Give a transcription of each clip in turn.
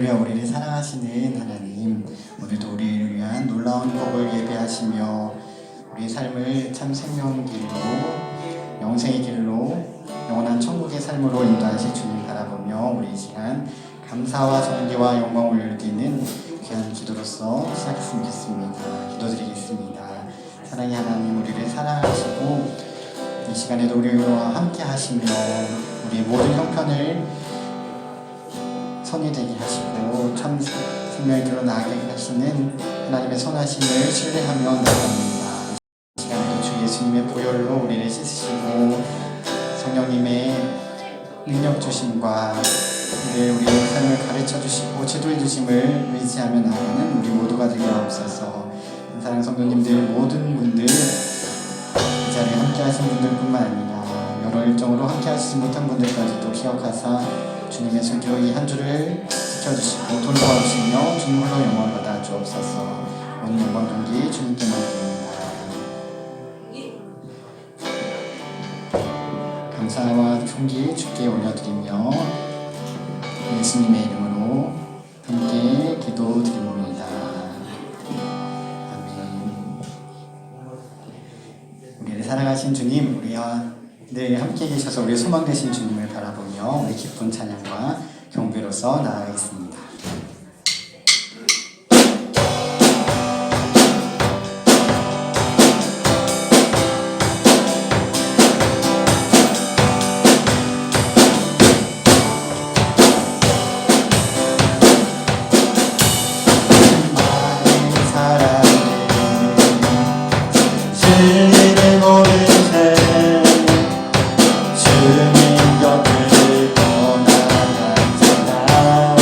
할렐루야. 우리를 사랑하시는 하나님, 오늘도 우리를 위한 놀라운 복을 예배하시며 우리의 삶을 참 생명의 길로, 영생의 길로, 영원한 천국의 삶으로 인도하실 주님 바라보며 우리 이 시간 감사와 존귀와 영광을 올리는 귀한 기도로서 시작했으면 좋겠습니다. 기도드리겠습니다. 사랑의 하나님, 우리를 사랑하시고 이 시간에도 우리와 함께 하시며 우리의 모든 형편을 선이 되게 하시고 참 생명의 길로 나아가게 하시는 하나님의 선하심을 신뢰하며 나아갑니다. 이 시간에도 주 예수님의 보혈로 우리를 씻으시고 성령님의 능력 주심과 우리의 삶을 가르쳐 주시고 지도해 주심을 의지하며 나아가는 우리 모두가 되게 하옵소서. 사랑 성도님들 모든 분들, 이 자리에 함께 하신 분들뿐만 아니라 여러 일정으로 함께 하시지 못한 분들까지도 기억하사 주님의 설교 이 한 주를 지켜주시고 돌보아주시며 주님 홀로 영광을 받아 주옵소서. 오늘 영광 경기 주님께만 드립니다. 감사와 존귀 주께 올려드리며 예수님의 이름으로 함께 기도드립니다. 아멘. 우리를 사랑하신 주님, 우리와 늘 함께 계셔서 우리의 소망 되신 주님을 바라보며 우리 기쁜 찬양과 경배로서 나아가겠습니다. 주님 곁을 떠나간 사람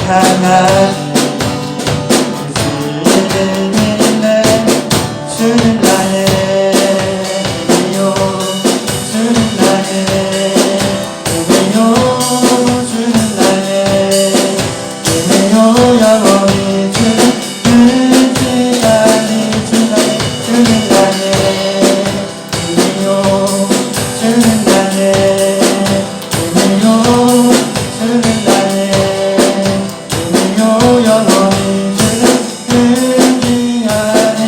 강아지 주는 나의 은혜요 주는 나의 은혜요 주는 나의 은혜요 영원히 주는 시간이 주는 나의 은혜요 주는 나의 은혜요 주는 나의 은혜요 영원히 주는 시간이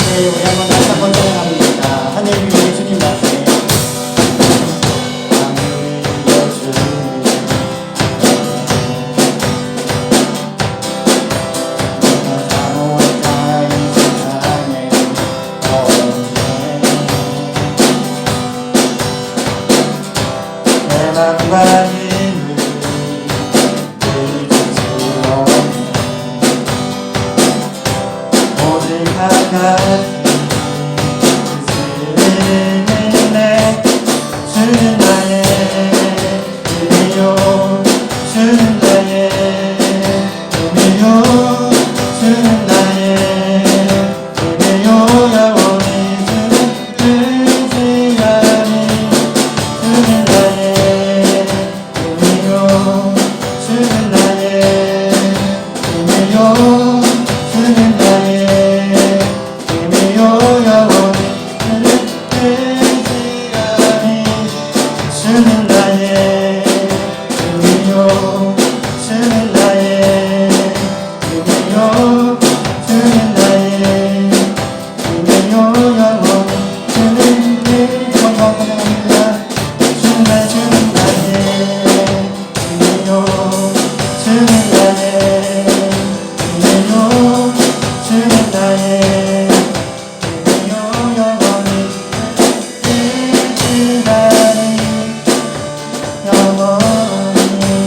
네, 우리 한번 다시 한번 찬양합니다. 하늘 위에 주님 앞에 하늘이여 주님 사모가 이 세상에 없네 내 맘과 힘을 주시옵네 오직 한 가지 주시네 주는 나의 은혜요 주는 나의 은혜요 주는 나의 은혜요 영원히 주는 시간이 주는 나의 은혜요 주는 나의 은혜요 주는 나의 은혜요 영원히 주는 시간이 주는 나의 은혜요 주는 나의 은혜요 주는 나의 은혜요 영원히 주는 한번 찬양합니다. 주는 나의 은혜요 주는 나의 은혜요 주는 나의 은혜요 영원히 주는 시간이 영원히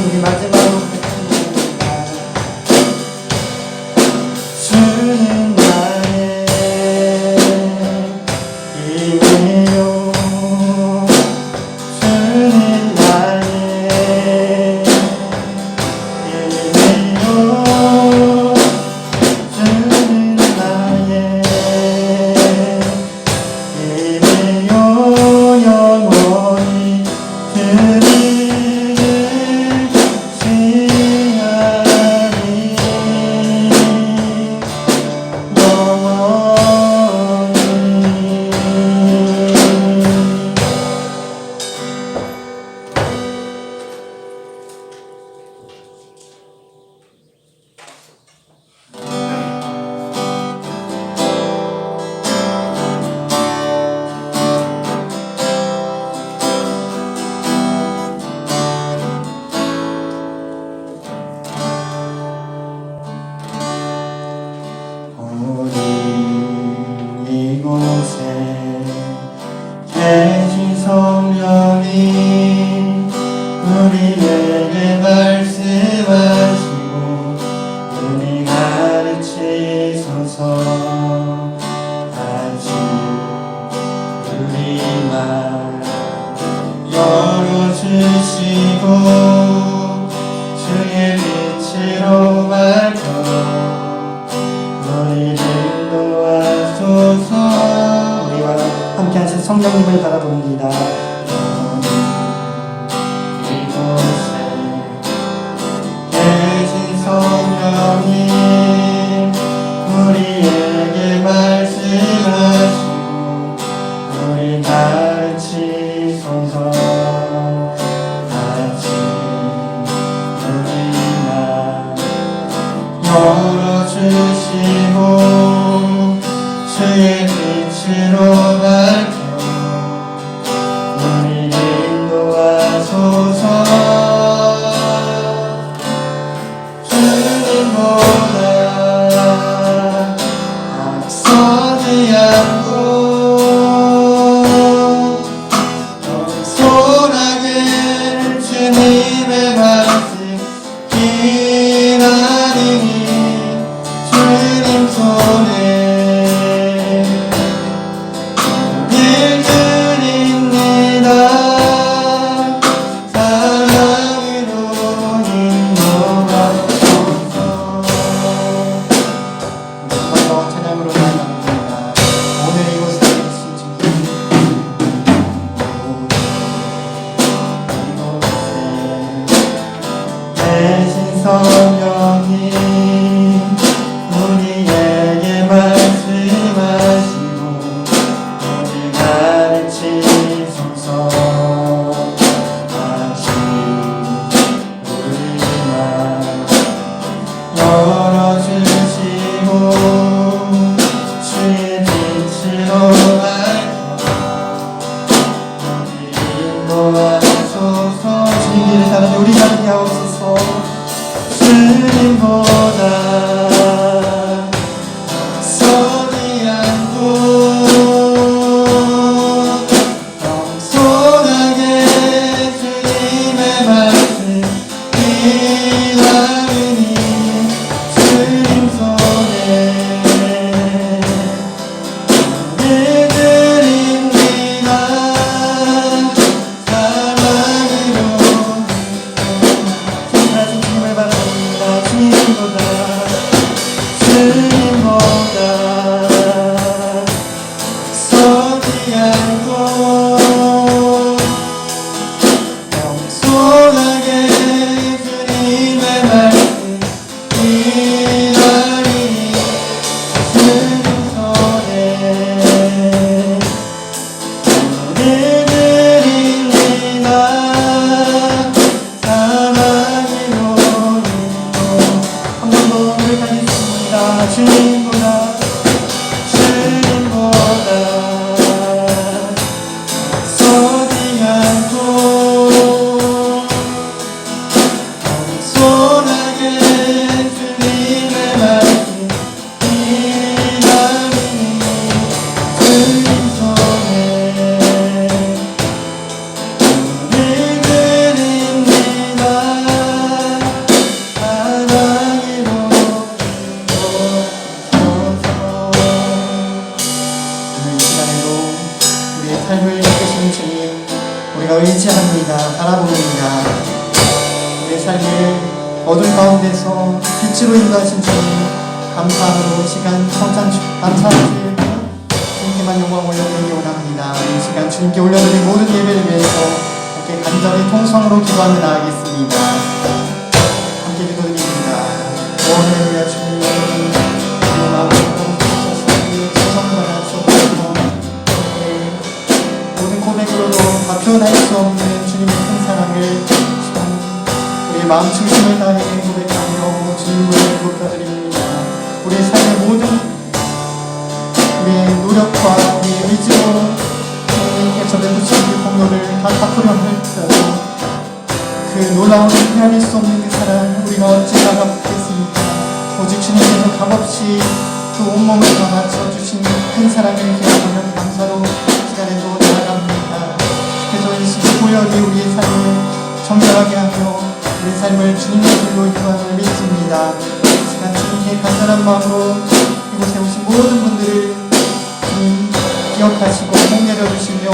우리 마지막으로 부탁드립니다. 주는 나의 은혜요 주는 나의 은혜요 주는 나의 은혜요 영원히 주는 시간이 오늘 이곳에 계신 성령님 우리에게 말씀하시고 우리 가르치소서 아직 우리 맘 열어주시고 주의 빛으로 밝혀 우리를 도와소서. 우리와 함께하신 성령님을 바라봅니다. 이곳에 계신 성령님 우리에게 말씀하시고 우리 가르치소서. 아직 우리 맘 열어주시고 주의 빛으로 밝혀 성령님 우리에게 말씀하시고 우리 가르치소서. 다시 우리 맘 열어주시고 주의 빛으로 인도하소서. 주님을 따르며 우리 가르게 하옵소서. 주님보다 선이 않고 겸손하게 주님의 말씀 믿으니 주님 손에 예드립니다. 사랑으로 다시 주님을 바랍니다. 주님보다 서지 않고 겸손하게 주님의 말씀 기다리니 주님 손에 예드립니다. 사랑으로 믿고 한 번 더 고백하겠습니다. 주님보다 서지 않고 겸손하게 주님의 말씀 기다리니 주님 손에 예드립니다. 사랑으로 오늘 이 시간에도 우리의 삶을 이끄시는 주님 우리가 의지합니다. 바라봅니다. 우리의 삶을 어둠 가운데서 빛으로 인도하신 주님 감사하고 이 시간 감사한 주님 주님께만 영광 올려드리기 원합니다. 이 시간 주님께 올려드린 모든 예배를 위해서 함께 간절히 통성으로 기도하며 나아가겠습니다. 함께 기도드립니다. 할렐루야. 주님 우리 마음을 주셔서 성성만 하시옵소서. 모든 고백으로도 다 표현할 수 없는 주님의 큰 사랑을 우리의 마음 중심을 다해 고백하며 주님을 높여드립니다. 우리의 삶의 모든 우리의 노력과 우리의 의지로 주님께서 내주신 그 공로를 다 갚으려 할지라도 그 놀라운 헤아릴 수 없는 그 사랑 우리가 어찌 갚겠습니까? 오직 주님께서 값없이 그 온몸을 다 바쳐주신 큰 사랑을 기억하며 감사로 시간에도 나아갑니다. 그래서 이 시기 보혈이 우리의 삶을 정결하게 하며 우리의 삶을 주님의 길로 인도함을 믿습니다. 이 시간 주님께 간절한 마음으로 이곳에 오신 모든 분들을 주님 기억하시고 목내려 주시며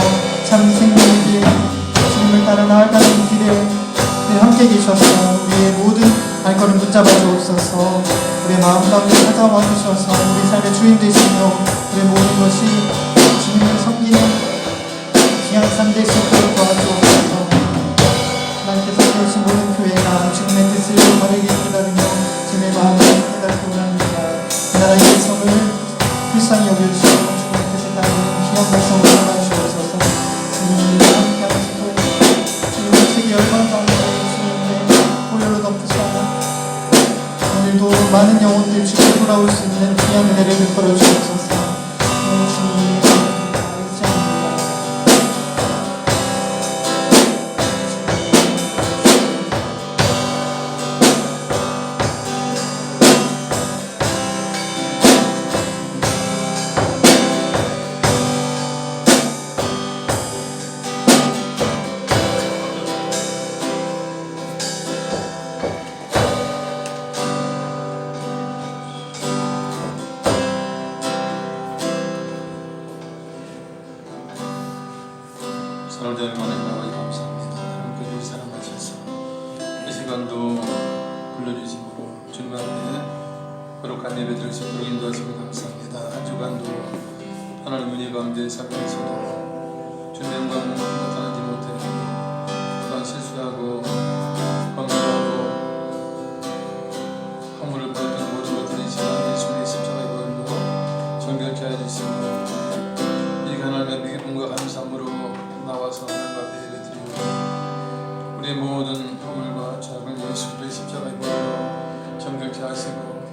참 생명의 길 주님을 따라 나아가는 길에 함께 계셔서 우리의 모든 발걸음 붙잡아 주옵소서. 우리의 마음 가운데 찾아와 주셔서 우리 삶의 주인 되시며 우리의 모든 것이 주님을 섬기는 귀한 삶 될 수 있도록 도와주옵소서. 하나님께서 세우신 모든 교회가 주님의 뜻을 바르게 기다리며 주님의 마음을 깨닫기 원합니다. 나라의 성을 불쌍히 여겨주시고 주님의 뜻에 따르는 귀한 백성을 삼아주옵소서. 주님과 함께 하시고 주님의 책이 열방 가운데 주님의 보혈로 덮으사 오늘도 많은 영혼들 주께 돌아올 수 있는 귀한 은혜를 베풀어 주옵소서. 주님 사랑자의 만에 나와서 감사합니다. 함께 늘 사랑하셔서 이 시간도 불러주심으로 주님 앞에 거룩한 예배 드릴 수 있도록 인도하시고 감사합니다. 한 주간도 하나님 은혜 가운데 살면서도 주님의 영광을 나타나지 못해 또한 실수하고 범죄하고 우리 모든 허물과 작은 예수 그리스도의 십자가의 보혈로 정결케 하시고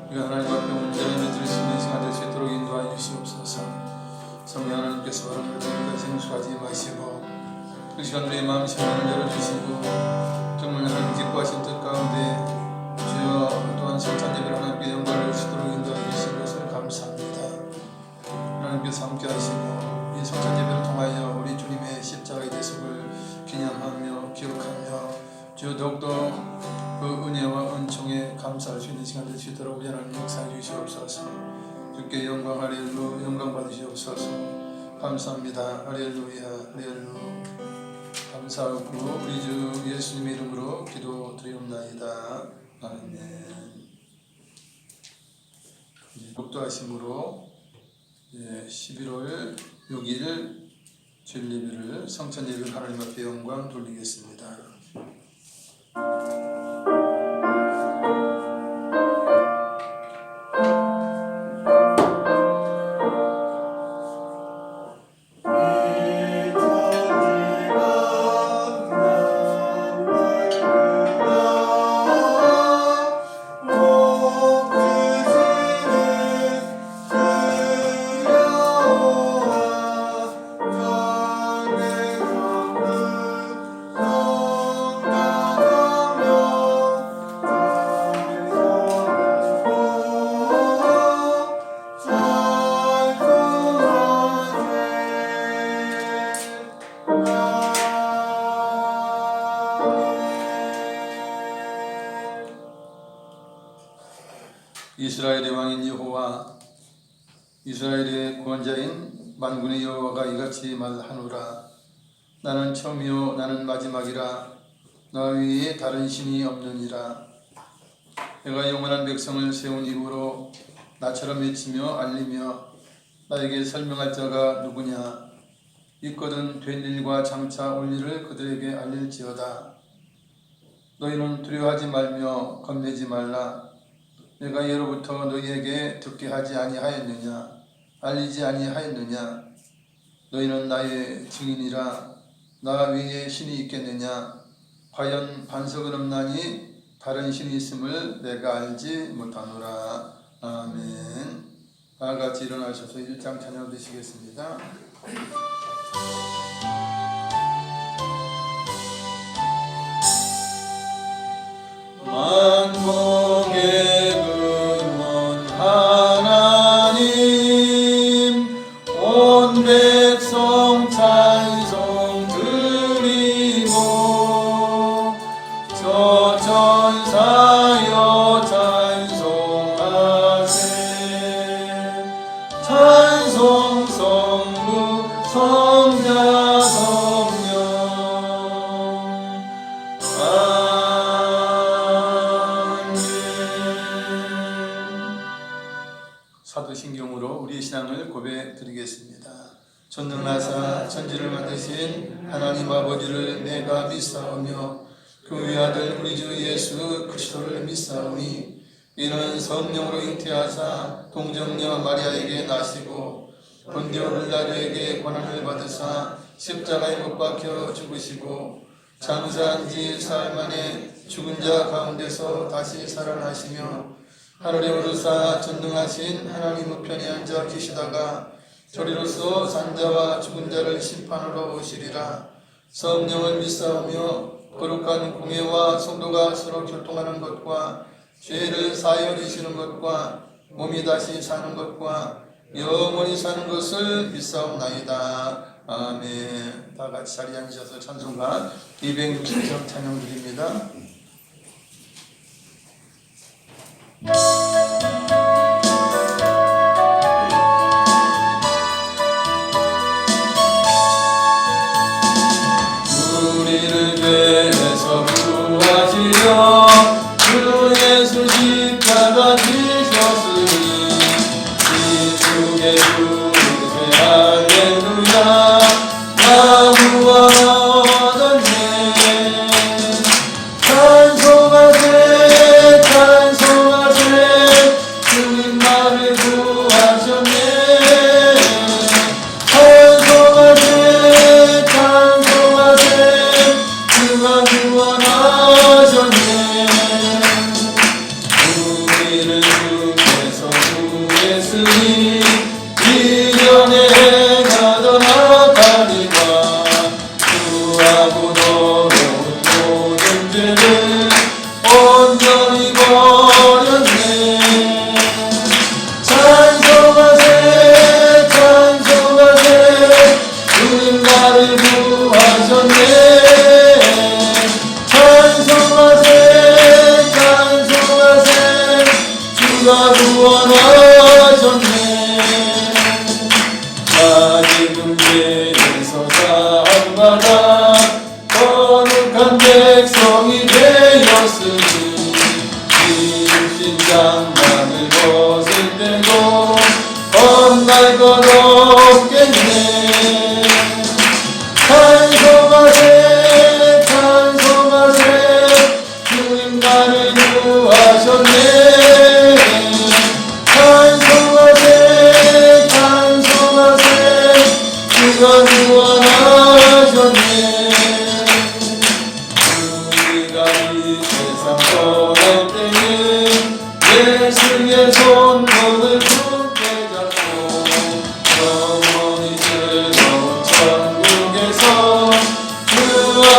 우리가 하나님 앞에 온전히 믿을 수 있는 시간 될 수 있도록 인도하여 주시옵소서. 성령 하나님께서 바람을 들까지 행수하지 마시고 그 시간 우리의 마음 시간을 열어주시고 정말 하나님 기뻐하신 뜻 가운데 주여 또한 성찬 예배를 하나님께 영광을 올 수 있도록 인도하여 주신 것을 감사합니다. 하나님께서 함께 하시고 이 성찬 예배를 통하여 우리 주님의 십자가의 대속을 기념하며 기억하며 주여 더욱더 그 은혜와 은총에 감사할 수 있는 시간 될 수 있도록 우리 하나님 역사해 주시옵소서. 주께 영광 할렐루야 영광 받으시옵소서. 감사합니다. 할렐루야 할렐루야. 감사하고 우리 주 예수님의 이름으로 기도드리옵나이다. 아멘. 독도하심으로 11월 6일 주일 예배를 성찬 예배를 하나님 앞에 영광 돌리겠습니다. 이스라엘의 왕인 여호와 이스라엘의 구원자인 만군의 여호와가 이같이 말하노라. 나는 처음이요 나는 마지막이라. 나 위에 다른 신이 없느니라. 내가 영원한 백성을 세운 이후로 나처럼 외치며 알리며 나에게 설명할 자가 누구냐. 있거든 된 일과 장차 올 일을 그들에게 알릴지어다. 너희는 두려워하지 말며 겁내지 말라. 내가 예로부터 너희에게 듣게 하지 아니하였느냐. 알리지 아니하였느냐. 너희는 나의 증인이라. 나 위에 신이 있겠느냐. 과연 반석은 없나니 다른 신이 있음을 내가 알지 못하노라. 아멘. 다같이 일어나셔서 1장 찬양 드시겠습니다. 만국의 하나님 온 백성 찬송 드리고 저 전사여 찬송하세. 찬송 성부 성자 성령 사도신경으로 우리의 신앙을 고백드리겠습니다. 전능하사 천지를 만드신 하나님 아버지를 내가 믿사오며 그 외아들 우리 주 예수 그리스도를 믿사오니 이는 성령으로 잉태하사 동정녀 마리아에게 나시고 본디오 빌라도에게 고난을 받으사 십자가에 못 박혀 죽으시고 장사한 지 사흘 만에 죽은 자 가운데서 다시 살아나시며 하늘에 오르사 전능하신 하나님 우편에 앉아 계시다가 저리로서 산자와 죽은 자를 심판하러 오시리라. 성령을 믿사오며 거룩한 공회와 성도가 서로 교통하는 것과 죄를 사하여 주시는 것과 몸이 다시 사는 것과 영원히 사는 것을 믿사옵나이다. 아멘. 다 같이 자리에 앉으셔서 찬송가 260장 찬양 드립니다. 우리를 위해서 구하시려 주 예수 십자가 지셨으니 이 주의 주세 할렐루야. 나무와 얻었네. 찬송하세 찬송하세 주님 나를 구하셨네. 찬송하세 찬송하세 주가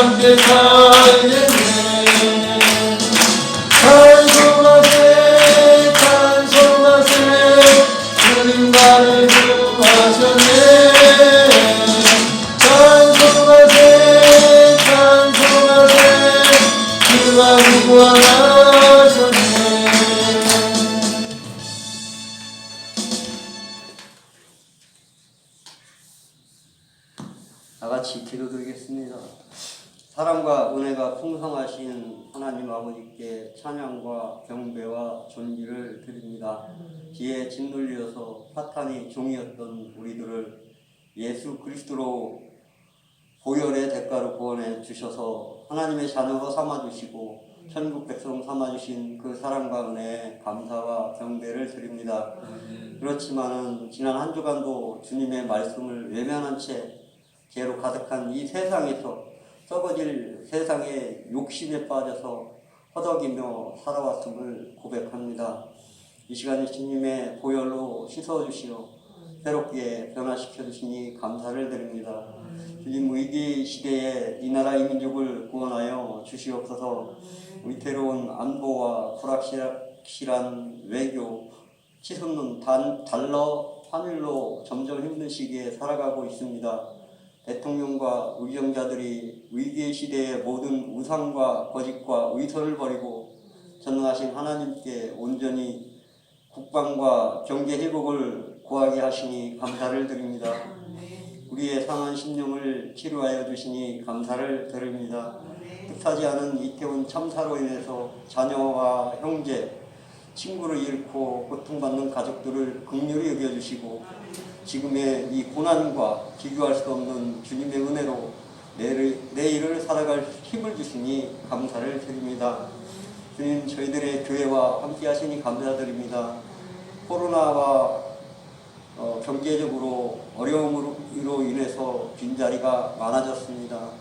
함께 살겠네. 찬송하세 찬송하세 주님 나를 구하셨네. 찬송하세 찬송하세 주가 구원하셨네. 다같이 기도드리겠습니다. 사랑과 은혜가 풍성하신 하나님 아버지께 찬양과 경배와 존귀를 드립니다. 지에 짓눌려서 사탄이 종이었던 우리들을 예수 그리스도로 보혈의 대가로 구원해 주셔서 하나님의 자녀로 삼아주시고 천국 백성 삼아주신 그 사랑과 은혜에 감사와 경배를 드립니다. 그렇지만은 지난 한 주간도 주님의 말씀을 외면한 채 죄로 가득한 이 세상에서 썩어질 세상의 욕심에 빠져서 허덕이며 살아왔음을 고백합니다. 이 시간에 주님의 보혈로 씻어주시어 새롭게 변화시켜 주시니 감사를 드립니다. 주님 위기 시대에 이 나라 이 민족을 구원하여 주시옵소서. 위태로운 안보와 불확실한 외교, 치솟는 달러, 환율로 점점 힘든 시기에 살아가고 있습니다. 대통령과 의정자들이 위기의 시대의 모든 우상과 거짓과 위선을 버리고 전능하신 하나님께 온전히 국방과 경제 회복을 구하게 하시니 감사를 드립니다. 우리의 상한 심령을 치료하여 주시니 감사를 드립니다. 뜻하지 않은 이태원 참사로 인해서 자녀와 형제, 친구를 잃고 고통받는 가족들을 긍휼히 여겨주시고 지금의 이 고난과 비교할 수 없는 주님의 은혜로 내일을 살아갈 힘을 주시니 감사를 드립니다. 주님, 저희들의 교회와 함께 하시니 감사드립니다. 코로나와 경제적으로 어려움으로 인해서 빈자리가 많아졌습니다.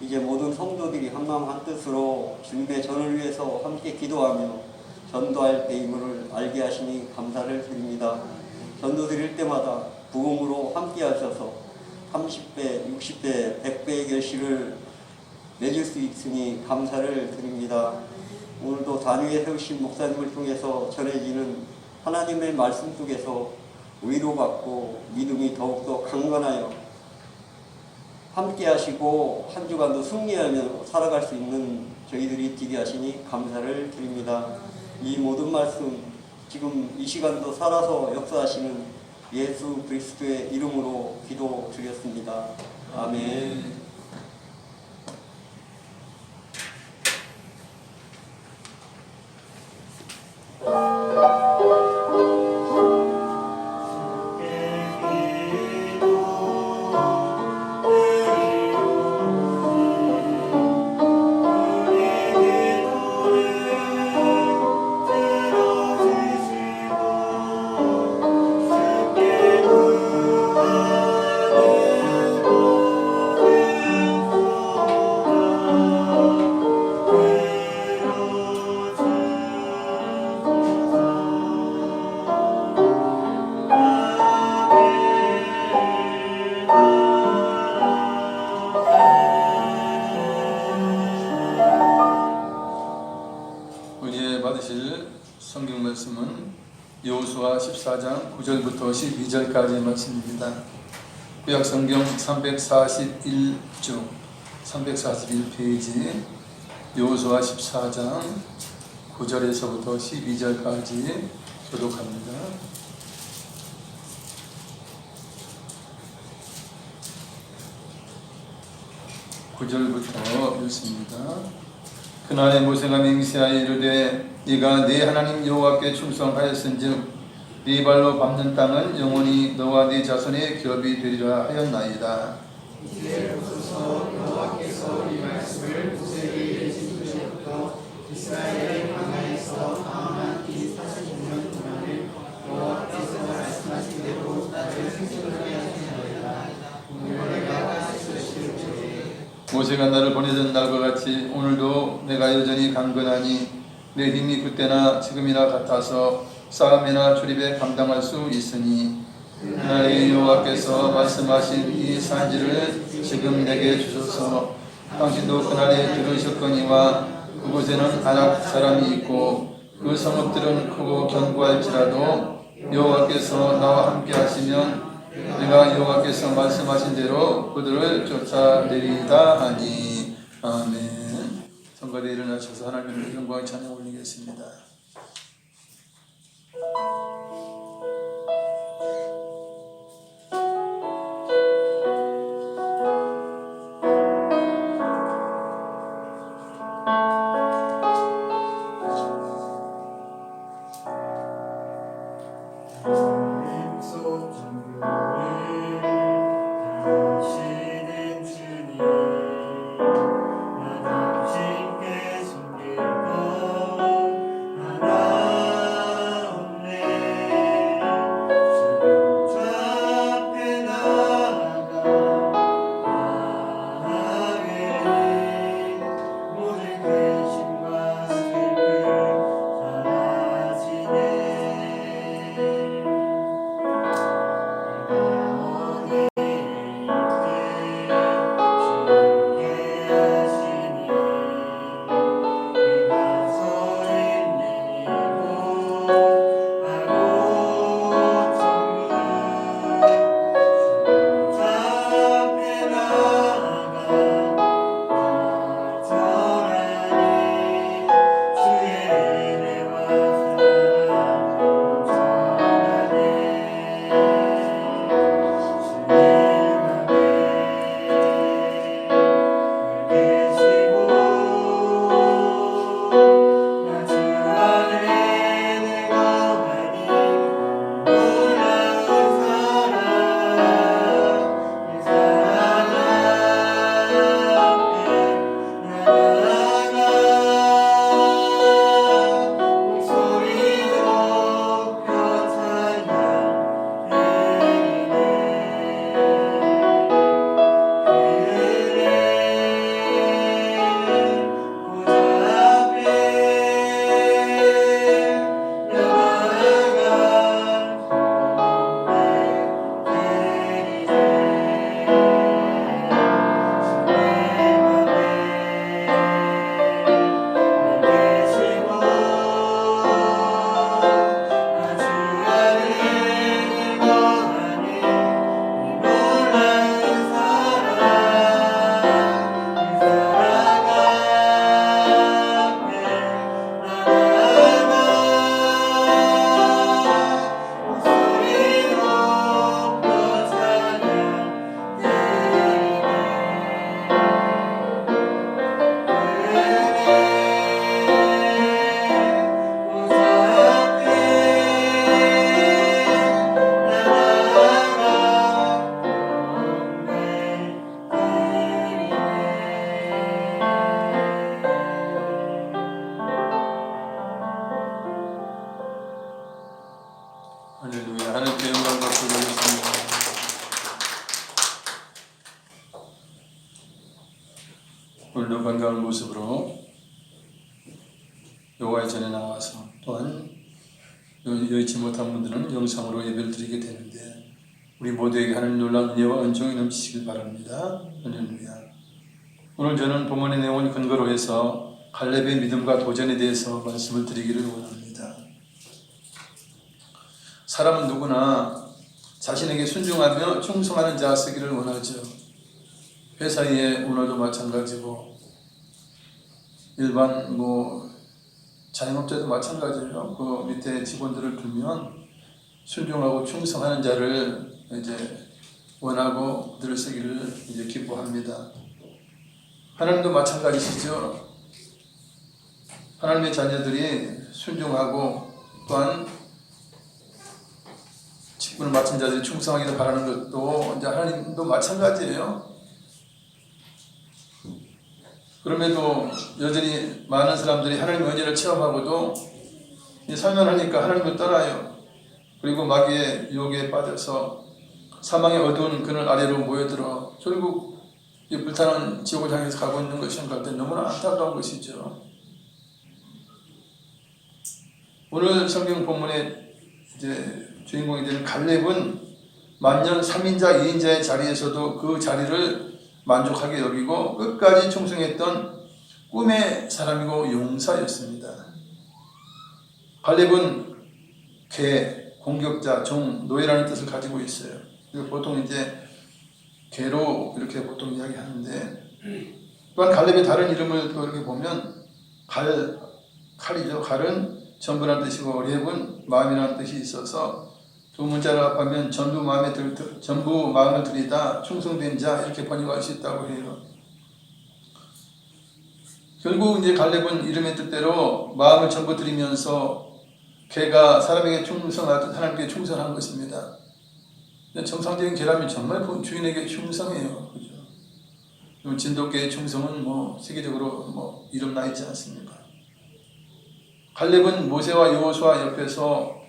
이제 모든 성도들이 한마음 한뜻으로 주님의 전을 위해서 함께 기도하며 전도할 때임을 알게 하시니 감사를 드립니다. 전도 드릴 때마다 부흥으로 함께 하셔서 30배, 60배, 100배의 결실을 맺을 수 있으니 감사를 드립니다. 오늘도 단위에 세우신 목사님을 통해서 전해지는 하나님의 말씀 속에서 위로받고 믿음이 더욱더 강건하여 함께 하시고 한 주간도 승리하며 살아갈 수 있는 저희들이 되게 하시니 감사를 드립니다. 이 모든 말씀 지금 이 시간도 살아서 역사하시는 예수 그리스도의 이름으로 기도드렸습니다. 아멘. 성경 말씀은 여호수아 14장 9절부터 12절까지의 말씀입니다. 구약 성경 341중 341페이지 여호수아 14장 9절에서부터 12절까지 교독합니다. (9절부터) 읽습니다. 그날에 모세가 맹세하여 이르되 네가 네 하나님 여호와께 충성하였은즉 네 발로 밟는 땅은 영원히 너와 네 자손의 기업이 되리라 하였나이다. 이제 보소서 여호와께서 이 말씀을 모세에게 예시주시었던 이스라엘의 광야에서 방황한 이 40년 동안을 여호와께서 말씀하신 대로 나를 생존하게 하시나이다. 오늘 내가 하시옵시되 모세가 나를 보내던 날과 같이 오늘도 내가 여전히 강건하니 내 힘이 그때나 지금이나 같아서 싸움이나 출입에 감당할 수 있으니 그날에 여호와께서 말씀하신 이 산지를 지금 내게 주소서. 당신도 그날에 들으셨거니와 그곳에는 아낙 사람이 있고 그 성읍들은 크고 견고할지라도 여호와께서 나와 함께 하시면 내가 여호와께서 말씀하신 대로 그들을 쫓아내리다 하니. 아멘. 성가대 일어나셔서 하나님의 영광의 찬양 올리겠습니다. 할렐루야. 하나님께 영광 받고 드리겠습니다. 오늘도 건강한 모습으로 여호와의 전에 나와서 또한 여의치 못한 분들은 영상으로 예배를 드리게 되는데 우리 모두에게 하나님 놀라운 은혜와 은총이 넘치시길 바랍니다. 할렐루야. 오늘 저는 본문의 내용을 근거로 해서 갈렙의 믿음과 도전에 대해서 말씀을 드리기를 원합니다. 사람은 누구나 자신에게 순종하며 충성하는 자 쓰기를 원하죠. 회사의 오너도 마찬가지고 일반 자영업자도 마찬가지예요. 그 밑에 직원들을 두면 순종하고 충성하는 자를 이제 원하고 그들을 쓰기를 이제 기뻐합니다. 하나님도 마찬가지시죠. 하나님의 자녀들이 순종하고 또한 직분을 맡은 자들이 충성하기를 바라는 것도 이제 하나님도 마찬가지예요. 그럼에도 여전히 많은 사람들이 하나님의 은혜를 체험하고도 설명하니까 하나님을 떠나요. 그리고 마귀의 유혹에 빠져서 사망의 어두운 그늘 아래로 모여들어 결국 이 불타는 지옥을 향해서 가고 있는 것이 생각할 때 너무나 안타까운 것이죠. 오늘 성경 본문의 이제 주인공이 되는 갈렙은 만년 3인자 2인자의 자리에서도 그 자리를 만족하게 여기고 끝까지 충성했던 꿈의 사람이고 용사였습니다. 갈렙은 개, 공격자, 종, 노예라는 뜻을 가지고 있어요. 보통 이제 개로 이렇게 보통 이야기하는데, 또한 갈렙의 다른 이름을 또 이렇게 보면 칼이죠. 칼은 전부라는 뜻이고 렙은 마음이라는 뜻이 있어서 두 문자를 합하면 전부 마음을 들이다 충성된 자 이렇게 번역할 수 있다고 해요. 결국 이제 갈렙은 이름의 뜻대로 마음을 전부 들이면서 개가 사람에게 충성하듯 하나님께 충성한 것입니다. 정상적인 개라면 정말 주인에게 충성해요. 그죠? 진돗개의 충성은 세계적으로 이름 나 있지 않습니까? 갈렙은 모세와 여호수아 옆에서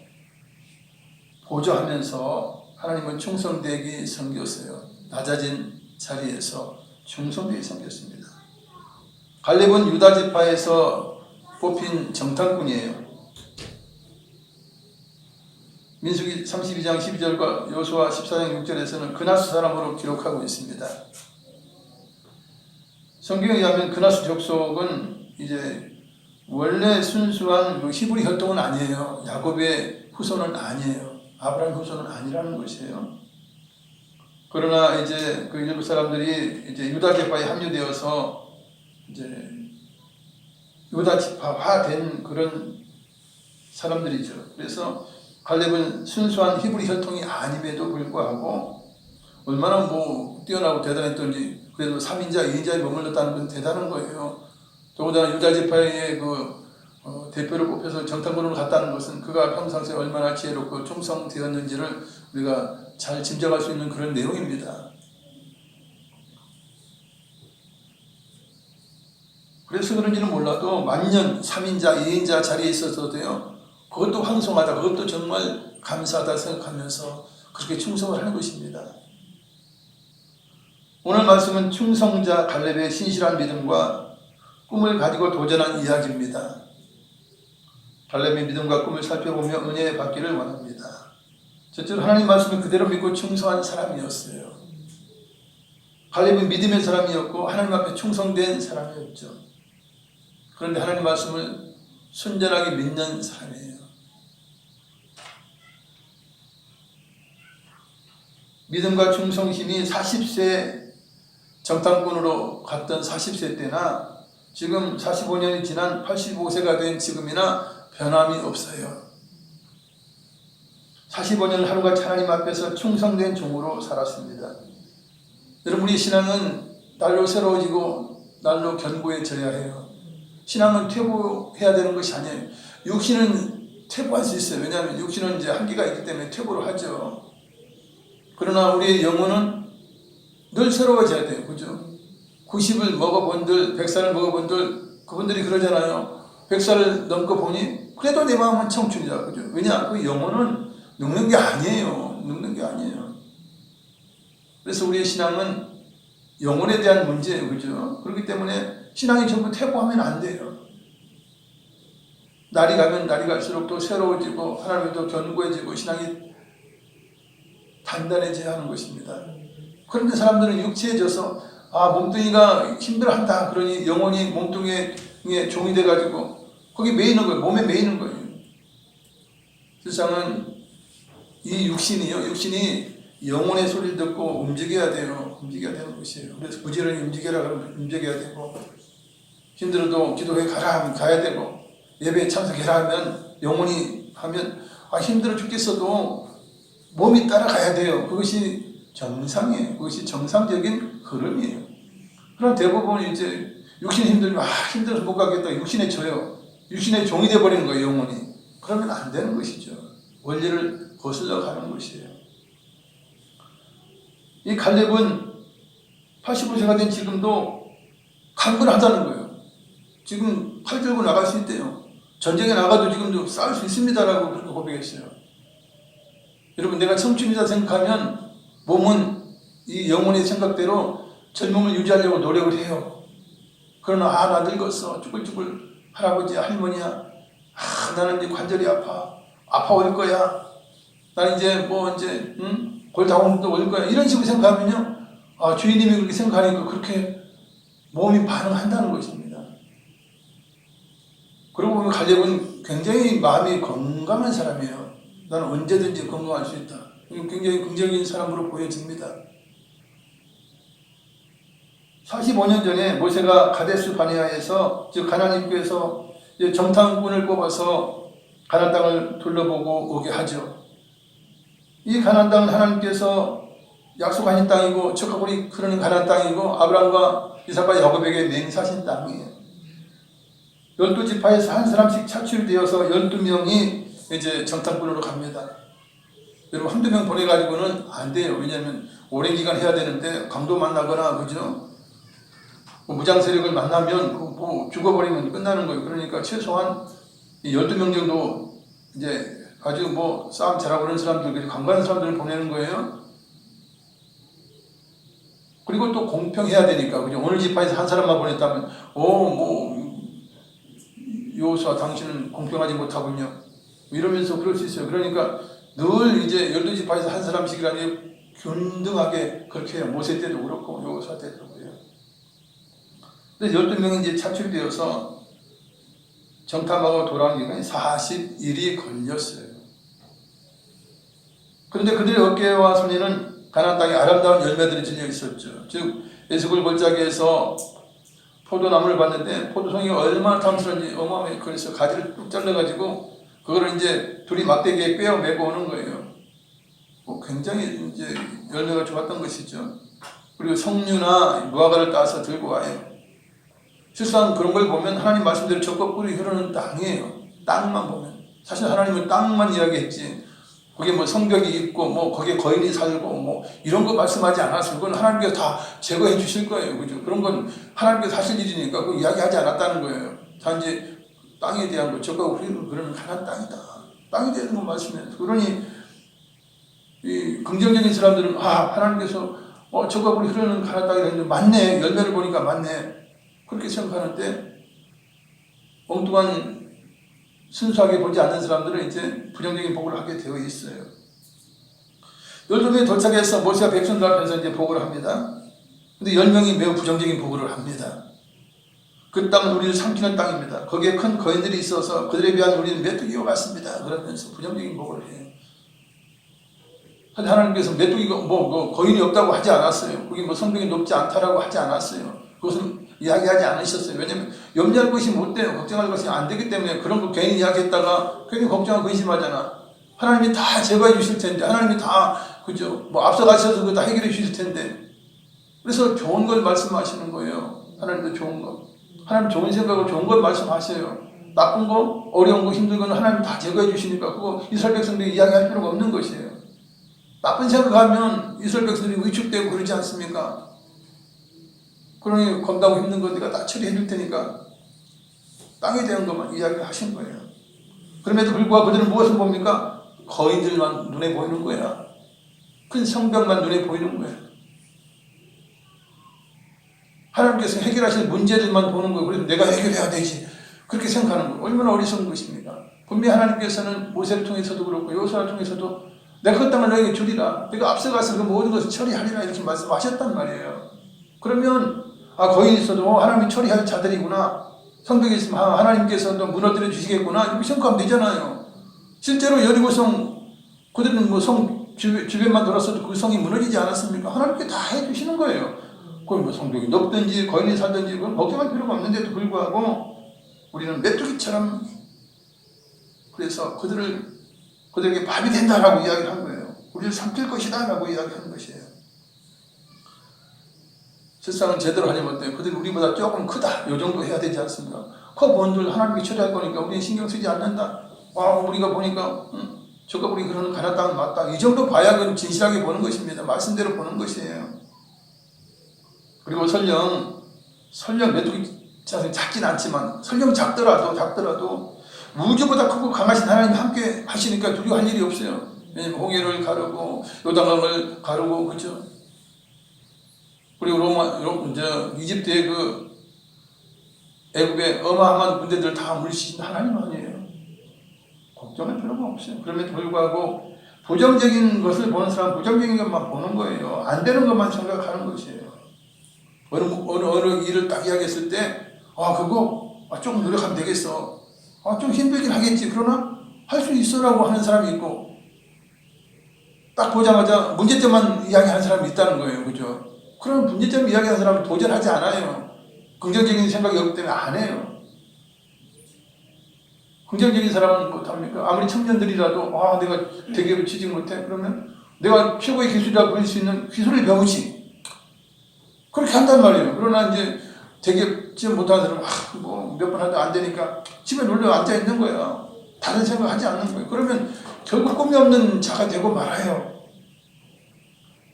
보조하면서 하나님은 충성되게 섬겼어요. 낮아진 자리에서 충성되게 섬겼습니다. 갈렙은 유다 지파에서 뽑힌 정탐꾼이에요. 민수기 32장 12절과 여호수아 14장 6절에서는 그나스 사람으로 기록하고 있습니다. 성경에 의하면 그나스 족속은 이제 원래 순수한 히브리 혈통은 아니에요. 야곱의 후손은 아니에요. 아브라함 후손은 아니라는 것이에요. 그러나 이제 그 일부 사람들이 이제 유다 지파에 합류되어서 이제 유다 지파화된 그런 사람들이죠. 그래서 갈렙은 순수한 히브리 혈통이 아님에도 불구하고 얼마나 뛰어나고 대단했던지 그래도 3인자, 2인자에 머물렀다는 건 대단한 거예요. 더군다나 유다 지파의 대표를 뽑혀서 정탐꾼으로 갔다는 것은 그가 평상시에 얼마나 지혜롭고 충성되었는지를 우리가 잘 짐작할 수 있는 그런 내용입니다. 그래서 그런지는 몰라도 만년 3인자, 2인자 자리에 있어서도요. 그것도 황송하다, 그것도 정말 감사하다 생각하면서 그렇게 충성을 하는 것입니다. 오늘 말씀은 충성자 갈렙의 신실한 믿음과 꿈을 가지고 도전한 이야기입니다. 갈렙의 믿음과 꿈을 살펴보며 은혜 받기를 원합니다. 첫째로 하나님 말씀을 그대로 믿고 충성한 사람이었어요. 갈렙은 믿음의 사람이었고 하나님 앞에 충성된 사람이었죠. 그런데 하나님 말씀을 순전하게 믿는 사람이에요. 믿음과 충성심이 40세 정탐꾼으로 갔던 40세 때나 지금 45년이 지난 85세가 된 지금이나 변함이 없어요. 45년을 하루같이 하나님 앞에서 충성된 종으로 살았습니다. 여러분, 우리 신앙은 날로 새로워지고 날로 견고해져야 해요. 신앙은 퇴보해야 되는 것이 아니에요. 육신은 퇴보할 수 있어요. 왜냐하면 육신은 이제 한계가 있기 때문에 퇴보를 하죠. 그러나 우리의 영혼은 늘 새로워져야 돼요. 그죠? 90을 먹어본들, 100살을 먹어본들, 그분들이 그러잖아요. 100살을 넘고 보니, 그래도 내 마음은 청춘이다. 그죠? 왜냐? 그 영혼은 늙는 게 아니에요. 늙는 게 아니에요. 그래서 우리의 신앙은 영혼에 대한 문제예요. 그죠? 그렇기 때문에 신앙이 전부 퇴보하면 안 돼요. 날이 가면 날이 갈수록 또 새로워지고, 하나님이 더 견고해지고, 신앙이 단단해져야 하는 것입니다. 그런데 사람들은 육체해져서 몸뚱이가 힘들어한다. 그러니 영혼이 몸뚱이의 종이 돼가지고 거기 매이는 거예요. 몸에 매이는 거예요. 세상은 이 육신이 영혼의 소리를 듣고 움직여야 돼요. 움직여야 되는 것이에요. 그래서 부지런히 움직여라 그러면 움직여야 되고, 힘들어도 기도회 가라 하면 가야 되고, 예배에 참석해라 하면 영혼이 하면 힘들어 죽겠어도 몸이 따라가야 돼요. 그것이 정상이에요. 그것이 정상적인 흐름이에요. 그럼 대부분 이제 육신이 힘들면 힘들어서 못 가겠다. 육신에 져요. 육신의 종이 되어버리는 거예요. 영혼이. 그러면 안 되는 것이죠. 원리를 거슬러 가는 것이에요. 이 갈렙은 85세가 된 지금도 강건하다는 거예요. 지금 칼 들고 나갈 수 있대요. 전쟁에 나가도 지금도 싸울 수 있습니다라고 그렇게 고백했어요. 여러분, 내가 청춘이다 생각하면 몸은 이 영혼의 생각대로 젊음을 유지하려고 노력을 해요. 그러나 나 늙었어. 쭈글쭈글 할아버지 할머니야. 나는 이제 관절이 아파올 거야. 나는 이제 골다공도 올 거야. 이런 식으로 생각하면요, 주인님이 그렇게 생각하니까 그렇게 몸이 반응한다는 것입니다. 그러고 보면 갈렙은 굉장히 마음이 건강한 사람이에요. 나는 언제든지 건강할 수 있다. 굉장히 긍정적인 사람으로 보여집니다. 45년 전에 모세가 가데스 바네아에서 즉 가나안 입구에서 정탐꾼을 뽑아서 가나안 땅을 둘러보고 오게 하죠. 이 가나안 땅은 하나님께서 약속하신 땅이고 척하고리 흐르는 가나안 땅이고 아브라함과 이삭과 야곱에게 맹세하신 땅이에요. 12지파에서 한 사람씩 차출되어서 12명이 이제 정탐꾼으로 갑니다. 여러분 한두 명 보내가지고는 안 돼요. 왜냐하면 오랜 기간 해야 되는데 강도 만나거나 그죠? 무장 세력을 만나면 뭐 죽어버리면 끝나는 거예요. 그러니까 최소한 12명 정도 이제 아주 뭐 싸움 잘하고 그런 사람들, 강간한 사람들을 보내는 거예요. 그리고 또 공평해야 되니까 그죠? 오늘 지파에서 한 사람만 보냈다면 여호수아 당신은 공평하지 못하군요. 이러면서 그럴 수 있어요. 그러니까 늘 이제 12지파에서 한 사람씩이라니 균등하게 그렇게 해요. 모세 때도 그렇고 여호수아 때도 그렇고요. 그래서 12명이 이제 차출되어서 정탐하고 돌아온 기간이 40일이 걸렸어요. 그런데 그들의 어깨와 손에는 가나안 땅에 아름다운 열매들이 질려 있었죠. 즉 에스골 골짜기에서 포도나무를 봤는데 포도송이 얼마나 탐스러운지 어마어마해. 그래서 가지를 뚝 잘라가지고 그거를 이제 둘이 막대기에 꿰어 메고 오는 거예요. 굉장히 이제 열매가 좋았던 것이죠. 그리고 석류나 무화과를 따서 들고 와요. 실상 그런 걸 보면 하나님 말씀대로 적과 꿀이 흐르는 땅이에요. 땅만 보면. 사실 하나님은 땅만 이야기했지. 거기에 뭐 성벽이 있고 뭐 거기에 거인이 살고 뭐 이런 거 말씀하지 않았어요. 그건 하나님께서 다 제거해 주실 거예요. 그죠? 그런 건 하나님께서 하실 일이니까 그 이야기하지 않았다는 거예요. 단지 땅에 대한 거, 적과 꿀이 흐르는 가나안 땅이다. 땅에 대한 거 말씀해요. 그러니 이 긍정적인 사람들은 하나님께서 적과 꿀이 흐르는 가나안 땅이라 했는데 맞네. 열매를 보니까 맞네. 그렇게 생각하는데 엉뚱한 순수하게 보지 않는 사람들은 이제 부정적인 보고를 하게 되어 있어요. 12명이 도착해서 모세가 백성들 앞에서 이제 보고를 합니다. 근데 10명이 매우 부정적인 보고를 합니다. 그 땅은 우리를 삼키는 땅입니다. 거기에 큰 거인들이 있어서 그들에 비하면 우리는 메뚜기와 같습니다. 그러면서 부정적인 보고를 해요. 하나님께서 메뚜기가 거인이 없다고 하지 않았어요. 거기 성벽이 높지 않다라고 하지 않았어요. 그것은 이야기하지 않으셨어요. 왜냐하면 염려할 것이 못 돼요. 걱정할 것이 안 되기 때문에 그런 거 괜히 이야기했다가 괜히 걱정하고 근심하잖아. 하나님이 다 제거해 주실 텐데, 하나님이 다 그죠? 앞서가셔서 그거 다 해결해 주실 텐데. 그래서 좋은 걸 말씀하시는 거예요. 하나님도 좋은 거. 하나님 좋은 생각을 좋은 걸 말씀하셔요. 나쁜 거, 어려운 거, 힘든 거는 하나님 다 제거해 주시니까 그거 이스라엘 백성들이 이야기할 필요가 없는 것이에요. 나쁜 생각하면 이스라엘 백성들이 위축되고 그러지 않습니까? 그러니 겁나고 힘든 거 내가 다 처리해 줄 테니까 땅에 대한 것만 이야기를 하신 거예요. 그럼에도 불구하고 그들은 무엇을 봅니까? 거인들만 눈에 보이는 거야. 큰 성벽만 눈에 보이는 거야. 하나님께서 해결하실 문제들만 보는 거예요. 그래서 내가 해결해야 되지. 그렇게 생각하는 거예요. 얼마나 어리석은 것입니까? 분명히 하나님께서는 모세를 통해서도 그렇고 여호수아를 통해서도 내가 그 땅을 너에게 주리라. 내가 앞서가서 그 모든 것을 처리하리라 이렇게 말씀하셨단 말이에요. 그러면 거인이 있어도 하나님이 처리할 자들이구나. 성벽이 있으면 하나님께서도 무너뜨려 주시겠구나. 이렇게 생각하면 되잖아요. 실제로 여리고성 그들은 성 주변만 돌았어도 그 성이 무너지지 않았습니까? 하나님께 다 해주시는 거예요. 거기 성벽이 높든지 거인이 살든지 그건 걱정할 필요가 없는데도 불구하고 우리는 메뚜기처럼 그래서 그들에게 밥이 된다라고 이야기를 한 거예요. 우리를 삼킬 것이다 라고 이야기하는 것이에요. 실상은 제대로 하지 못해요. 그들이 우리보다 조금 크다. 요 정도 해야 되지 않습니까? 뭔들 하나님이 처리할 거니까 우리는 신경 쓰지 않는다. 우리가 보니까 저가 우리 그러는 가나안 땅은 맞다. 이 정도 봐야 그건 진실하게 보는 것입니다. 말씀대로 보는 것이에요. 그리고 설령 메뚜기 작진 않지만 설령 작더라도 우주보다 크고 강하신 하나님 함께 하시니까 두려워할 일이 없어요. 왜냐면 홍해를 가르고 요단강을 가르고 그죠? 그리고 이집트의 그 애굽의 어마어마한 군대들 다 물리치신 하나님 아니에요. 걱정할 필요가 없어요. 그럼에도 불구하고 부정적인 것을 보는 사람은 부정적인 것만 보는 거예요. 안 되는 것만 생각하는 것이에요. 어느 일을 딱 이야기했을 때, 그거 좀 노력하면 되겠어. 좀 힘들긴 하겠지. 그러나 할 수 있어라고 하는 사람이 있고, 딱 보자마자 문제점만 이야기하는 사람이 있다는 거예요. 그죠? 그런 문제점 이야기하는 사람은 도전하지 않아요. 긍정적인 생각이 없기 때문에 안 해요. 긍정적인 사람은 못합니까? 아무리 청년들이라도, 내가 대기업에 취직 못해. 그러면 내가 최고의 기술이라고 부를 수 있는 기술을 배우지. 그렇게 한단 말이에요. 그러나 이제 대기업 취업 못하는 사람은, 몇 번 하도 안 되니까 집에 놀러 앉아 있는 거야. 다른 생각 하지 않는 거예요. 그러면 결국 꿈이 없는 자가 되고 말아요.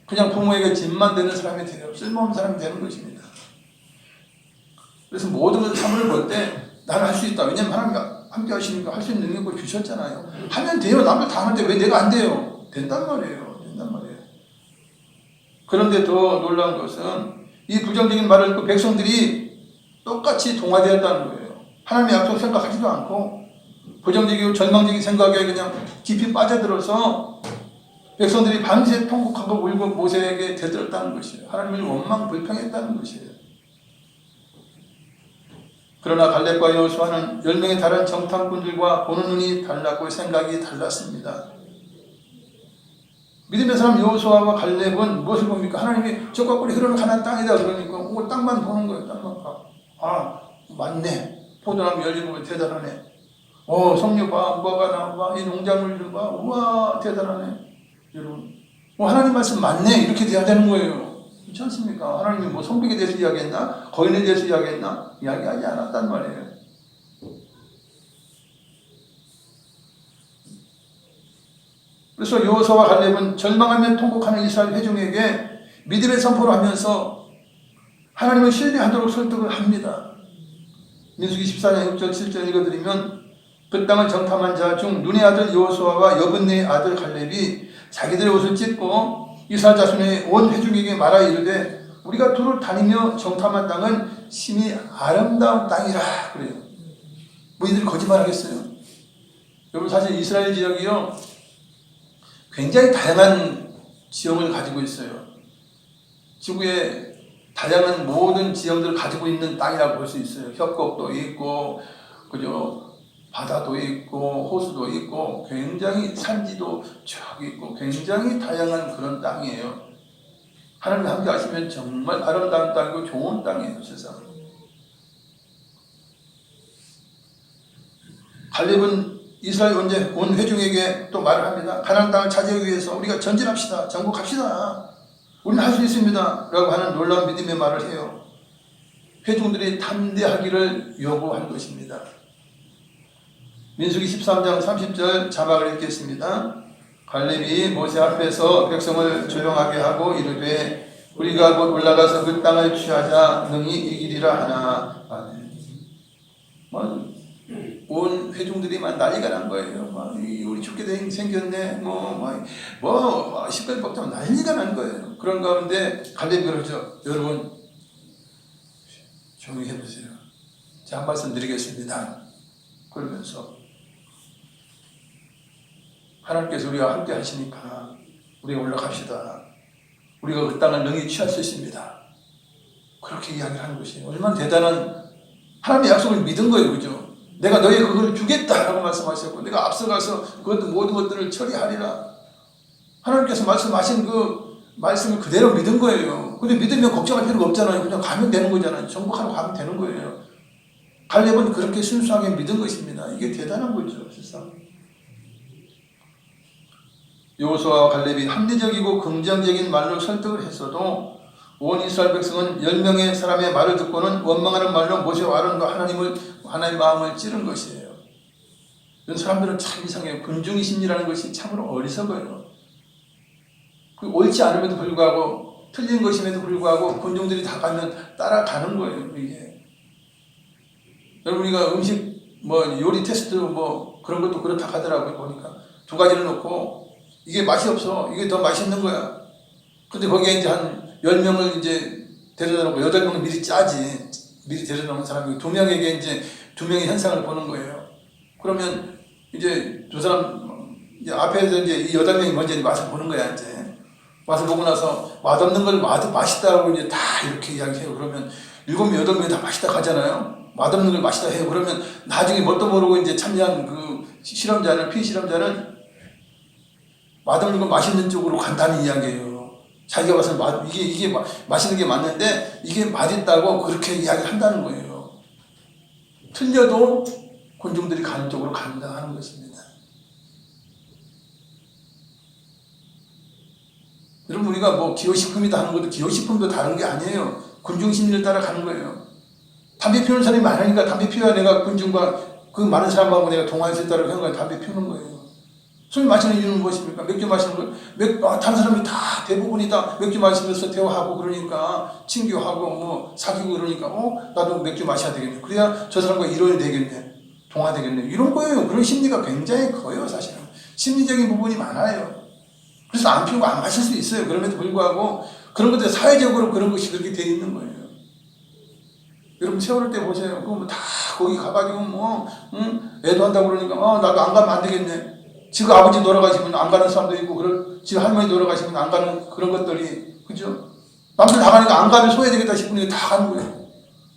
그냥 부모에게 짐만 되는 사람이 되요. 쓸모없는 사람이 되는 것입니다. 그래서 모든 삶을 볼 때 나는 할 수 있다. 왜냐면 하나님과 함께 하시니까 할 수 있는 능력을 주셨잖아요. 하면 돼요. 남들 다 하는데 왜 내가 안 돼요? 된단 말이에요. 그런데 더 놀라운 것은 이 부정적인 말을 듣고 백성들이 똑같이 동화되었다는 거예요. 하나님의 약속 생각하지도 않고 부정적이고 절망적인 생각에 그냥 깊이 빠져들어서 백성들이 밤새 통곡하고 울고 모세에게 대들었다는 것이에요. 하나님을 원망 불평했다는 것이에요. 그러나 갈렙과 여호수아는 10명의 다른 정탐꾼들과 보는 눈이 달랐고 생각이 달랐습니다. 믿음의 사람 여호수아와 갈렙은 무엇을 봅니까? 하나님이 적과 꿀이 흐르는 가나안 땅이다 그러니까 그 땅만 보는 거예요. 땅만 봐. 맞네. 포도나무 열리는 거 대단하네. 석류 봐. 뭐가 나와. 이 농작물들 봐. 우와 대단하네. 여러분, 하나님 말씀 맞네. 이렇게 돼야 되는 거예요. 그렇지 않습니까? 하나님이 뭐 성벽에 대해서 이야기했나? 거인에 대해서 이야기했나? 이야기하지 않았단 말이에요. 그래서 여호수아와 갈렙은 절망하며 통곡하는 이스라엘 회중에게 믿음의 선포를 하면서 하나님을 신뢰하도록 설득을 합니다. 민수기 14장 6절 7절 읽어드리면 그 땅을 정탐한 자 중 눈의 아들 여호수아와 여분네의 아들 갈렙이 자기들의 옷을 찢고 이스라엘 자손의 온 회중에게 말하 이르되 우리가 두루 다니며 정탐한 땅은 심히 아름다운 땅이라 그래요. 뭐 이들이 거짓말하겠어요? 여러분 사실 이스라엘 지역이요 굉장히 다양한 지형을 가지고 있어요. 지구의 다양한 모든 지형들을 가지고 있는 땅이라고 볼 수 있어요. 협곡도 있고, 그죠? 바다도 있고, 호수도 있고, 굉장히 산지도 쭉 있고, 굉장히 다양한 그런 땅이에요. 하나님과 함께 하시면 정말 아름다운 땅이고 좋은 땅이에요, 세상은. 갈렙은 이스라엘 온 회중에게 또 말을 합니다. 가나안 땅을 차지하기 위해서 우리가 전진합시다. 정복합시다. 우리는 할 수 있습니다. 라고 하는 놀라운 믿음의 말을 해요. 회중들이 담대하기를 요구한 것입니다. 민수기 13장 30절 자막을 읽겠습니다. 갈렙이 모세 앞에서 백성을 조용하게 하고 이르되 우리가 곧 올라가서 그 땅을 취하자 능히 이기리라 하나. 온 회중들이 막 난리가 난 거예요. 우리 죽게 생겼네. 시끌 벅차면 난리가 난 거예요. 그런 가운데 갈렙이 그러죠. 여러분 조용히 해보세요. 제가 한 말씀 드리겠습니다. 그러면서 하나님께서 우리와 함께 하시니까 우리가 올라갑시다. 우리가 그 땅을 능히 취할 수 있습니다. 그렇게 이야기를 하는 것이에요. 얼마나 대단한 하나님의 약속을 믿은 거예요. 그죠? 내가 너희의 그거를 주겠다라고 말씀하셨고 내가 앞서가서 모든 것들을 처리하리라. 하나님께서 말씀하신 그 말씀을 그대로 믿은 거예요. 근데 믿으면 걱정할 필요가 없잖아요. 그냥 가면 되는 거잖아요. 정복하러 가면 되는 거예요. 갈렙은 그렇게 순수하게 믿은 것입니다. 이게 대단한 거죠. 세상. 여호수아와 갈렙이 합리적이고 긍정적인 말로 설득을 했어도 온 이스라엘 백성은 10명의 사람의 말을 듣고는 원망하는 말로 모세와 아론과 하나님의 마음을 찌른 것이에요. 이런 사람들은 참 이상해요. 군중의 심리라는 것이 참으로 어리석어요. 옳지 않음에도 불구하고 틀린 것임에도 불구하고 군중들이 다 가면 따라가는 거예요. 이게. 여러분 우리가 음식 요리 테스트 그런 것도 그렇다 하더라고요. 보니까 2가지를 놓고 이게 맛이 없어. 이게 더 맛있는 거야. 근데 거기에 이제 한 10명을 이제 데려다 놓고 8명은 미리 짜지. 미리 데려다 놓은 사람이 2명에게 이제 2명의 현상을 보는 거예요. 그러면 이제 2사람 이제 앞에서 이제 이 8명이 먼저 맛을 보는 거야, 이제. 맛을 보고 나서 맛없는 걸 맛있다고 이제 다 이렇게 이야기해요. 그러면 7명, 8명이 다 맛있다 하잖아요. 맛없는 걸 맛있다 해요. 그러면 나중에 뭣도 모르고 이제 참여한 그 실험자는, 피실험자는 맛없는 걸 맛있는 쪽으로 간다는 이야기예요. 자기가 봐서 이게 맛있는 게 맞는데 이게 맛있다고 그렇게 이야기를 한다는 거예요. 틀려도 군중들이 가는 쪽으로 간다 하는 것입니다. 여러분, 우리가 뭐 기호식품이다 하는 것도 기호식품도 다른 게 아니에요. 군중 심리를 따라 가는 거예요. 담배 피우는 사람이 많으니까 담배 피워야 내가 군중과 그 많은 사람하고 내가 동화할 수 있다고 생각해 담배 피우는 거예요. 술 마시는 이유는 무엇입니까? 맥주 마시는 걸, 다른 사람이 다 대부분이 다 맥주 마시면서 대화하고 그러니까 친교하고 뭐 사귀고 그러니까 나도 맥주 마셔야 되겠네. 그래야 저 사람과 이론이 되겠네. 동화되겠네. 이런 거예요. 그런 심리가 굉장히 커요, 사실은. 심리적인 부분이 많아요. 그래서 안 피우고 안 마실 수 있어요. 그럼에도 불구하고 그런 것들 사회적으로 그런 것이 그렇게 돼 있는 거예요. 여러분 세월호 때 보세요. 그거 다 거기 가가지고 애도한다고 그러니까 나도 안 가면 안 되겠네. 지금 아버지 돌아가시면 안 가는 사람도 있고, 지금 할머니 돌아가시면 안 가는 그런 것들이, 그죠? 남들 다 가니까 안 가면 소외되겠다 싶으니 다 가는 거예요.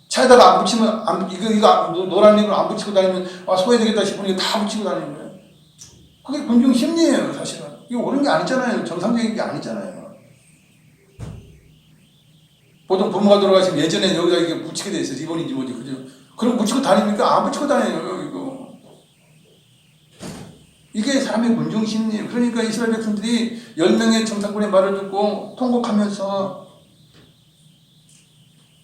차에다가 안 붙이면, 이거 노란 립을 안 붙이고 다니면, 소외되겠다 싶으니 다 붙이고 다니는 거예요. 그게 군중 심리예요, 사실은. 이거 옳은 게 아니잖아요. 정상적인 게 아니잖아요. 보통 부모가 돌아가시면 예전에 여기다 이렇게 붙이게 돼 있어요. 리본인지 뭐지, 그죠? 그럼 붙이고 다니니까 안 붙이고 다녀요, 이거. 이게 사람의 군중 심리예요. 그러니까 이스라엘 백성들이 10명의 정상군의 말을 듣고 통곡하면서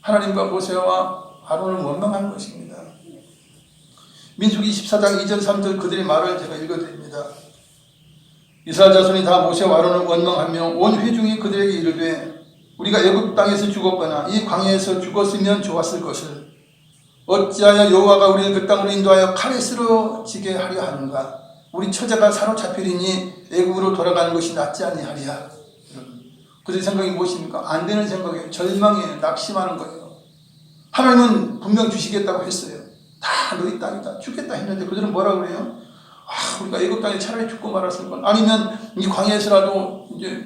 하나님과 모세와 아론을 원망하는 것입니다. 민수기 24장 2절 3절 그들의 말을 제가 읽어드립니다. 이스라엘 자손이 다 모세와 아론을 원망하며 온 회중이 그들에게 이르되 우리가 애굽 땅에서 죽었거나 이 광야에서 죽었으면 좋았을 것을 어찌하여 여호와가 우리를 그 땅으로 인도하여 칼에 쓰러지게 하려 하는가. 우리 처자가 사로잡히리니 애굽으로 돌아가는 것이 낫지 아니하리야. 그들의 생각이 무엇입니까? 안 되는 생각이에요. 절망이에요. 낙심하는 거예요. 하나님은 분명 주시겠다고 했어요. 다 너희 땅이다. 주겠다 했는데 그들은 뭐라 그래요? 우리가 애굽 땅에 차라리 죽고 말았을 걸. 아니면 이 광야에서라도 이제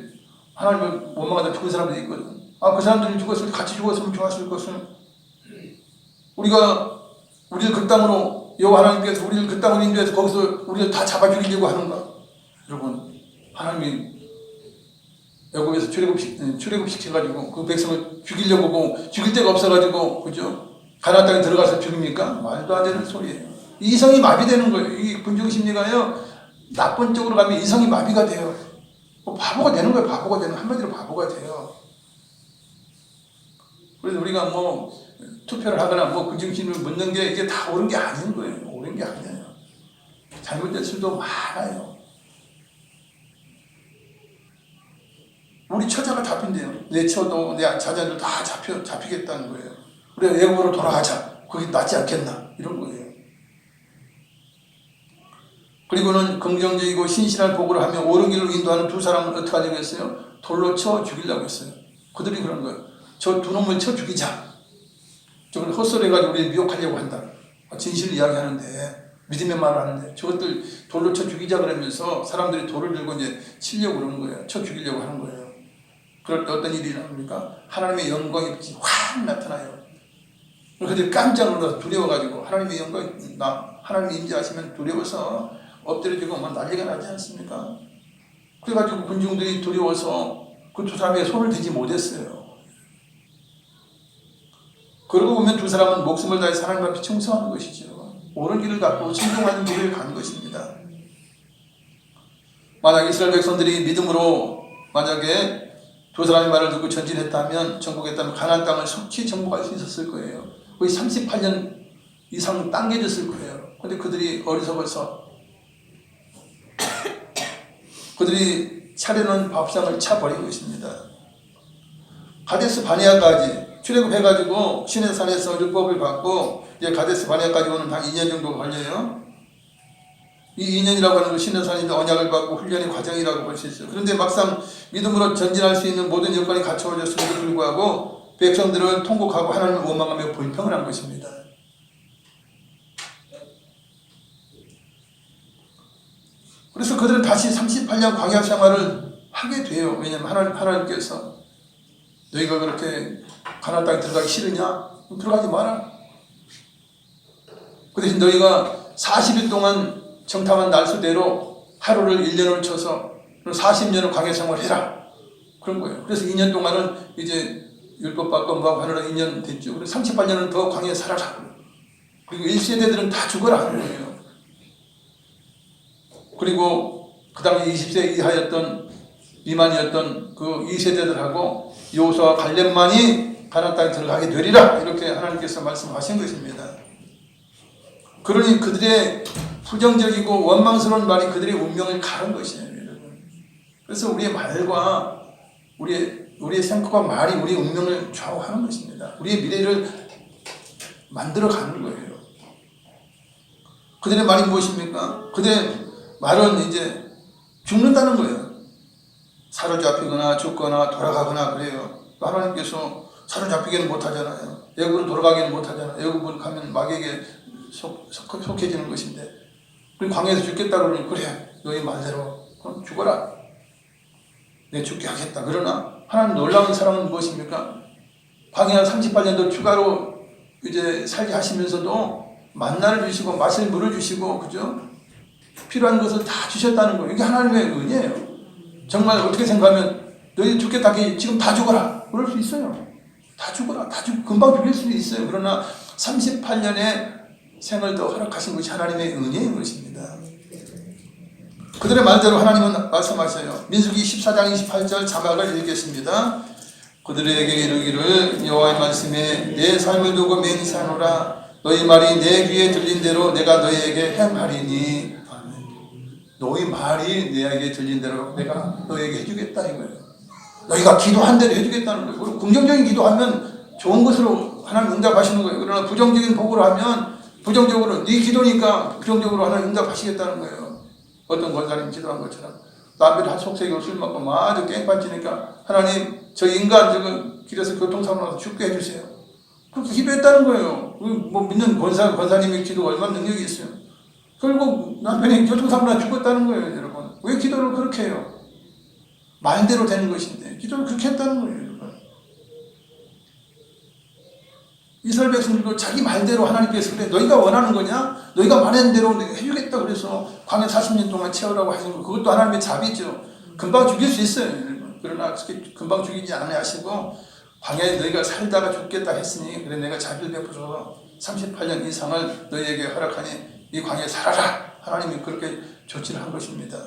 하나님을 원망하다 죽은 사람들이 있거든. 그 사람들이 죽었을 때 같이 죽었으면 좋았을 것을. 우리를 그 땅으로 여호와 하나님께서 우리를 그 땅으로 인도해서 거기서 우리를 다 잡아 죽이려고 하는가? 여러분, 하나님이 애굽에서 출애굽시켜가지고 그 백성을 죽이려고 보고 죽일 데가 없어가지고, 그죠? 가나안 땅에 들어가서 죽입니까? 말도 안 되는 소리예요. 이성이 마비되는 거예요. 이 군중 심리가요, 나쁜 쪽으로 가면 이성이 마비가 돼요. 바보가 되는 거예요. 바보가 되는, 한마디로 바보가 돼요. 그래서 우리가 투표를 하거나 군중심리를 묻는 게 이게 다 옳은 게 아닌 거예요. 옳은 게 아니에요. 잘못된 수도 많아요. 우리 처자가 잡힌대요. 내 처도 내 자녀들 다 잡히겠다는 거예요. 우리가 애굽으로 돌아가자. 그게 낫지 않겠나. 이런 거예요. 그리고는 긍정적이고 신실한 보고를 하며 옳은 길로 인도하는 두 사람을 어떻게 하려고 했어요? 돌로 쳐 죽이려고 했어요. 그들이 그런 거예요. 저 두 놈을 쳐 죽이자. 저걸 헛소리해가지고 우리를 미혹하려고 한다. 진실을 이야기하는데, 믿음의 말을 하는데, 저것들 돌로 쳐 죽이자 그러면서 사람들이 돌을 들고 이제 치려고 그러는 거예요. 쳐 죽이려고 하는 거예요. 그럴 때 어떤 일이 일어납니까? 하나님의 영광이 확 나타나요. 그들이 깜짝 놀라서 두려워가지고, 하나님의 영광이, 하나님이 임재하시면 두려워서 엎드려지고 난리가 나지 않습니까? 그래가지고 군중들이 두려워서 그 두 사람에게 손을 대지 못했어요. 그러고 보면 두 사람은 목숨을 다해 사랑과 앞에 충성하는 것이죠. 옳은 길을 갖고 순종하는 길을 가는 것입니다. 만약 이스라엘 백성들이 믿음으로 만약에 두 사람의 말을 듣고 전진했다면, 정복했다면 가나안 땅을 속히 정복할 수 있었을 거예요. 거의 38년 이상 당겨졌을 거예요. 그런데 그들이 어리석어서 그들이 차려놓은 밥상을 차버린 것입니다. 가데스 바네아까지 출애굽해가지고 시내산에서 율법을 받고 이제 가데스 바네아까지 오는 한 2년 정도 걸려요. 이 2년이라고 하는 건 시내산인데 언약을 받고 훈련의 과정이라고 볼 수 있어요. 그런데 막상 믿음으로 전진할 수 있는 모든 여건이 갖춰졌음에도 불구하고 백성들은 통곡하고 하나님을 원망하며 불평을 한 것입니다. 그래서 그들은 다시 38년 광야 생활을 하게 돼요. 왜냐하면 하나님께서 너희가 그렇게 가나안 땅에 들어가기 싫으냐? 들어가지 마라. 그 대신 너희가 40일 동안 정탐한 날수대로 하루를 1년을 쳐서 40년을 광야 생활해라. 그런 거예요. 그래서 2년 동안은 이제 율법과 건부하고 하느라 2년 됐죠. 그래서 38년은 더 광야에 살아라. 그리고 1세대들은 다 죽어라 하는 거예요. 그리고 그 당시 20세 이하였던 미만이었던 그 2세대들하고 여호수아와 갈렙만이 가나안 땅에 들어가게 되리라. 이렇게 하나님께서 말씀하신 것입니다. 그러니 그들의 부정적이고 원망스러운 말이 그들의 운명을 가른 것이에요, 여러분. 그래서 우리의 말과 우리의 생각과 말이 우리의 운명을 좌우하는 것입니다. 우리의 미래를 만들어가는 거예요. 그들의 말이 무엇입니까? 그들의 말은 이제 죽는다는 거예요. 사로잡히거나 죽거나 돌아가거나 그래요. 하나님께서 사로잡히기는 못하잖아요. 애굽으로 돌아가기는 못하잖아요. 애굽으로 가면 마귀에게 속해지는 것인데, 그리고 광야에서 죽겠다 그러니 그래 너희 말대로 그럼 죽어라. 내가 죽게 하겠다. 그러나 하나님 놀라운 사랑은 무엇입니까? 광야 38년도 추가로 이제 살게 하시면서도 만나를 주시고 마실 물을 주시고, 그죠? 필요한 것을 다 주셨다는 거예요. 이게 하나님의 은혜예요. 정말 어떻게 생각하면 너희 죽겠다, 지금 다 죽어라. 그럴 수 있어요. 다 죽어라. 금방 죽일 수도 있어요. 그러나 38년의 생을 더 허락하신 것이 하나님의 은혜인 것입니다. 그들의 말대로 하나님은 말씀하셔요. 민수기 14장 28절 자막을 읽겠습니다. 그들에게 이르기를 여호와의 말씀에 내 삶을 두고 맹세하노라. 너희 말이 내 귀에 들린 대로 내가 너희에게 행하리니. 아멘. 너희 말이 내게 들린 대로 내가 너희에게 해주겠다 이거예요. 너희가 기도한 대로 해주겠다는 거예요. 그리고 긍정적인 기도하면 좋은 것으로 하나님 응답하시는 거예요. 그러나 부정적인 복으로 하면 부정적으로 네 기도니까 부정적으로 하나님 응답하시겠다는 거예요. 어떤 권사님 기도한 것처럼 남들 속세기로 술 먹고 막 아주 깽판치니까 하나님 저 인간 저거 길에서 교통사고 나서 죽게 해주세요. 그렇게 기도했다는 거예요. 뭐 믿는 권사님의 기도가 얼마나 능력이 있어요. 결국 남편이 교통사고 나서 죽었다는 거예요, 여러분. 왜 기도를 그렇게 해요? 말대로 되는 것인데 기도를 그렇게 했다는 거예요, 여러분. 이스라엘 백성들도 자기 말대로 하나님께서 그래 너희가 원하는 거냐? 너희가 말하는 대로 내가 해주겠다 그래서 광야 40년 동안 채우라고 하신 거, 그것도 하나님의 자비죠. 금방 죽일 수 있어요, 여러분. 그러나 그렇게 금방 죽이지 않아 하시고 광야에 너희가 살다가 죽겠다 했으니 그래 내가 자비를 베풀어서 38년 이상을 너희에게 허락하니 이 광야에 살아라. 하나님이 그렇게 조치를 한 것입니다.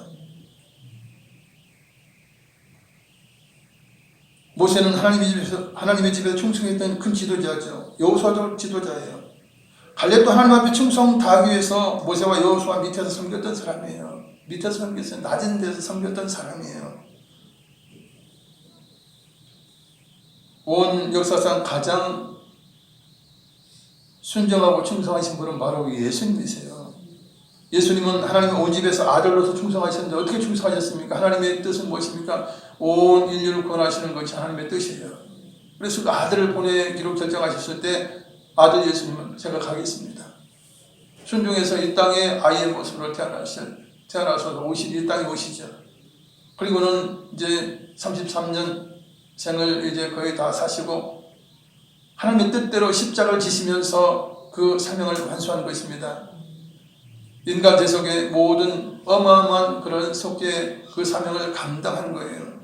모세는 하나님의 집에서 충성했던 큰 지도자죠. 여호수아도 지도자예요. 갈렙도 하나님 앞에 충성다하기 위해서 모세와 여호수아 밑에서 섬겼던 사람이에요. 밑에서 섬겼어요. 낮은 데서 섬겼던 사람이에요. 온 역사상 가장 순정하고 충성하신 분은 바로 예수님이세요. 예수님은 하나님의 온 집에서 아들로서 충성하셨는데 어떻게 충성하셨습니까? 하나님의 뜻은 무엇입니까? 온 인류를 구원하시는 것이 하나님의 뜻이에요. 그래서 그 아들을 보내기로 결정하셨을 때 아들 예수님은 생각하겠습니다. 순종해서 이 땅에 아이의 모습으로 태어나서 이 땅에 오시죠. 그리고는 이제 33년 생을 이제 거의 다 사시고 하나님의 뜻대로 십자가를 지시면서 그 사명을 완수한 것입니다. 인간 대속의 모든 어마어마한 그런 속죄의 그 사명을 감당한 거예요.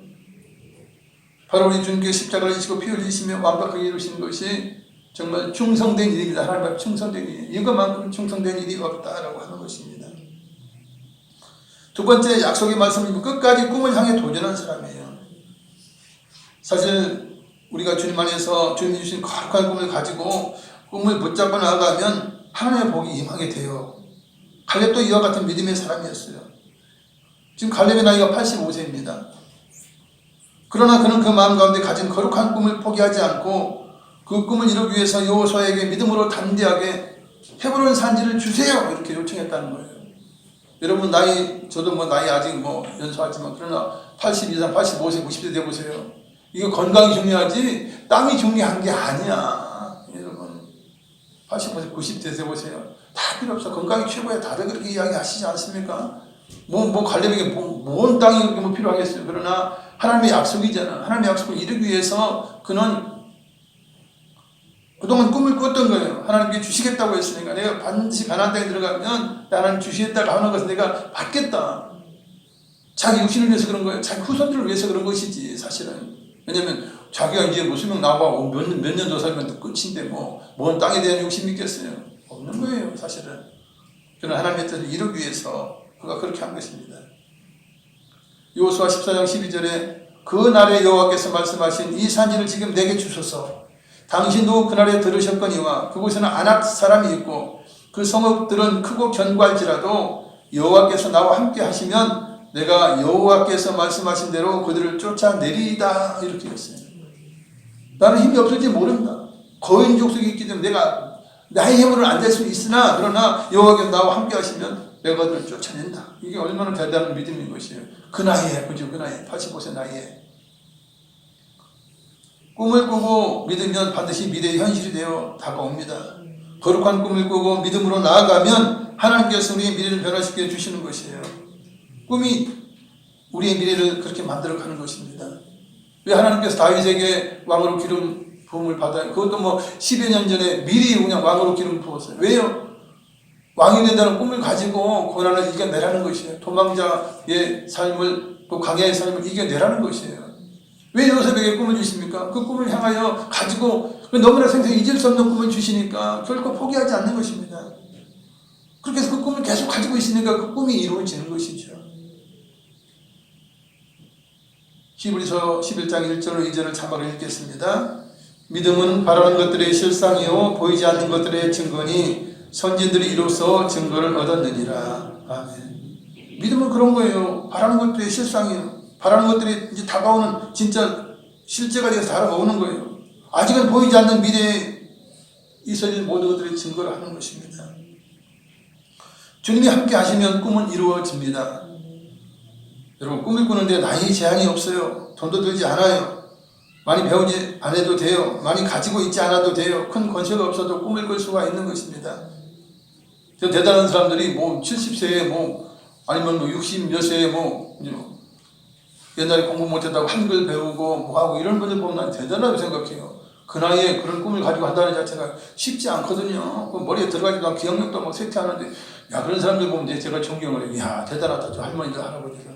바로 우리 주님께 십자가를 지시고 피 흘리시며 완벽하게 이루신 것이 정말 충성된 일입니다. 하나님 앞에 충성된 일. 이것만큼 충성된 일이 없다라고 하는 것입니다. 두 번째 약속의 말씀은 끝까지 꿈을 향해 도전한 사람이에요. 사실 우리가 주님 안에서 주님이 주신 거룩한 꿈을 가지고 꿈을 붙잡고 나아가면 하나님의 복이 임하게 돼요. 갈렙도 이와 같은 믿음의 사람이었어요. 지금 갈렙의 나이가 85세입니다. 그러나 그는 그 마음 가운데 가진 거룩한 꿈을 포기하지 않고 그 꿈을 이루기 위해서 여호수아에게 믿음으로 담대하게 헤브론 산지를 주세요 이렇게 요청했다는 거예요. 여러분 저도 나이 아직 연소하지만 그러나 80 이상 85세 90세 돼보세요. 이거 건강이 중요하지 땅이 중요한 게 아니야. 여러분 85세 90세 돼보세요. 다 필요 없어. 건강이 최고야. 다들 그렇게 이야기하시지 않습니까? 갈렙에게 뭔 땅이 그렇게 뭐 필요하겠어요. 그러나 하나님의 약속이잖아. 하나님의 약속을 이루기 위해서 그는 그동안 꿈을 꿨던 거예요. 하나님께 주시겠다고 했으니까 내가 반드시 가나안 땅에 들어가면 하나님 주시겠다고 하는 것을 내가 받겠다. 자기 육신을 위해서 그런 거예요. 자기 후손들을 위해서 그런 것이지 사실은. 왜냐면 자기가 이제 뭐 수명 나고 몇 년 더 살면 끝인데 뭔 땅에 대한 욕심이 있겠어요. 없는 거예요 사실은. 저는 하나님의 뜻을 이루기 위해서 그가 그렇게 한 것입니다. 여호수아 14장 12절에 그 날에 여호와께서 말씀하신 이 산지를 지금 내게 주소서. 당신도 그날에 들으셨거니와 그곳에는 아낙 사람이 있고 그 성읍들은 크고 견고할지라도 여호와께서 나와 함께 하시면 내가 여호와께서 말씀하신 대로 그들을 쫓아내리이다. 이렇게 했어요. 나는 힘이 없을지 모른다. 거인 족속이 있기 때문에 내가 나의 힘으로는 안 될 수 있으나 그러나 여호와께서 나와 함께 하시면 내가 그들을 쫓아낸다. 이게 얼마나 대단한 믿음인 것이에요. 그 나이에, 그죠? 그 나이에, 85세 나이에. 꿈을 꾸고 믿으면 반드시 미래의 현실이 되어 다가옵니다. 거룩한 꿈을 꾸고 믿음으로 나아가면 하나님께서 우리의 미래를 변화시켜 주시는 것이에요. 꿈이 우리의 미래를 그렇게 만들어가는 것입니다. 왜 하나님께서 다윗에게 왕으로 기름 부음을 받아요? 그것도 10여 년 전에 미리 그냥 왕으로 기름 부었어요. 왜요? 왕이 된다는 꿈을 가지고 고난을 이겨내라는 것이에요. 도망자의 삶을, 또 광야의 삶을 이겨내라는 것이에요. 왜 요셉에게 꿈을 주십니까? 그 꿈을 향하여 가지고 너무나 생생 잊을 수 없는 꿈을 주시니까 결코 포기하지 않는 것입니다. 그렇게 해서 그 꿈을 계속 가지고 있으니까 그 꿈이 이루어지는 것이죠. 히브리서 11장 1절로 2절을 자막을 읽겠습니다. 믿음은 바라는 것들의 실상이요 보이지 않는 것들의 증거니 선진들이 이로써 증거를 얻었느니라. 아멘. 믿음은 그런 거예요. 바라는 것들의 실상이에요. 바라는 것들이 이제 다가오는 진짜 실제가 돼서 다가오는 거예요. 아직은 보이지 않는 미래에 있어질 모든 것들의 증거를 하는 것입니다. 주님이 함께 하시면 꿈은 이루어집니다. 여러분 꿈을 꾸는데 나이 제한이 없어요. 돈도 들지 않아요. 많이 배우지 않아도 돼요. 많이 가지고 있지 않아도 돼요. 큰 권세가 없어도 꿈을 꿀 수가 있는 것입니다. 대단한 사람들이 70세에 아니면 60몇 세에 옛날에 공부 못했다고 한글 배우고 하고 이런 분들 보면 난 대단하다고 생각해요. 그 나이에 그런 꿈을 가지고 한다는 자체가 쉽지 않거든요. 그 머리에 들어가지도 않고 기억력도 쇠퇴하는데 그런 사람들 보면 이제 제가 존경을 해요. 대단하다. 저 할머니들 할아버지가.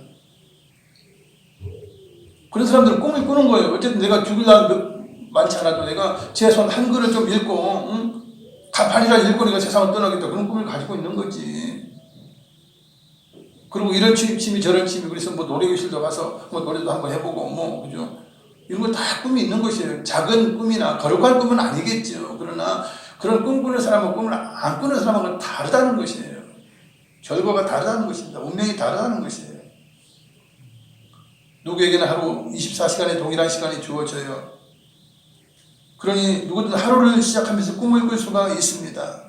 그런 사람들은 꿈을 꾸는 거예요. 어쨌든 내가 죽을 날 많지 않아도 내가 최소한 한글을 좀 읽고 가판이라 읽고 내가 세상을 떠나겠다. 그런 꿈을 가지고 있는 거지. 그리고 이런 취미 저런 취미 그래서 노래교실도 가서 노래도 한번 해보고 그죠? 이런 거 다 꿈이 있는 것이에요. 작은 꿈이나 거룩한 꿈은 아니겠죠. 그러나 그런 꿈 꾸는 사람은 꿈을 안 꾸는 사람은 다르다는 것이에요. 결과가 다르다는 것입니다. 운명이 다르다는 것이에요. 누구에게나 하루 24시간의 동일한 시간이 주어져요. 그러니 누구든 하루를 시작하면서 꿈을 꿀 수가 있습니다.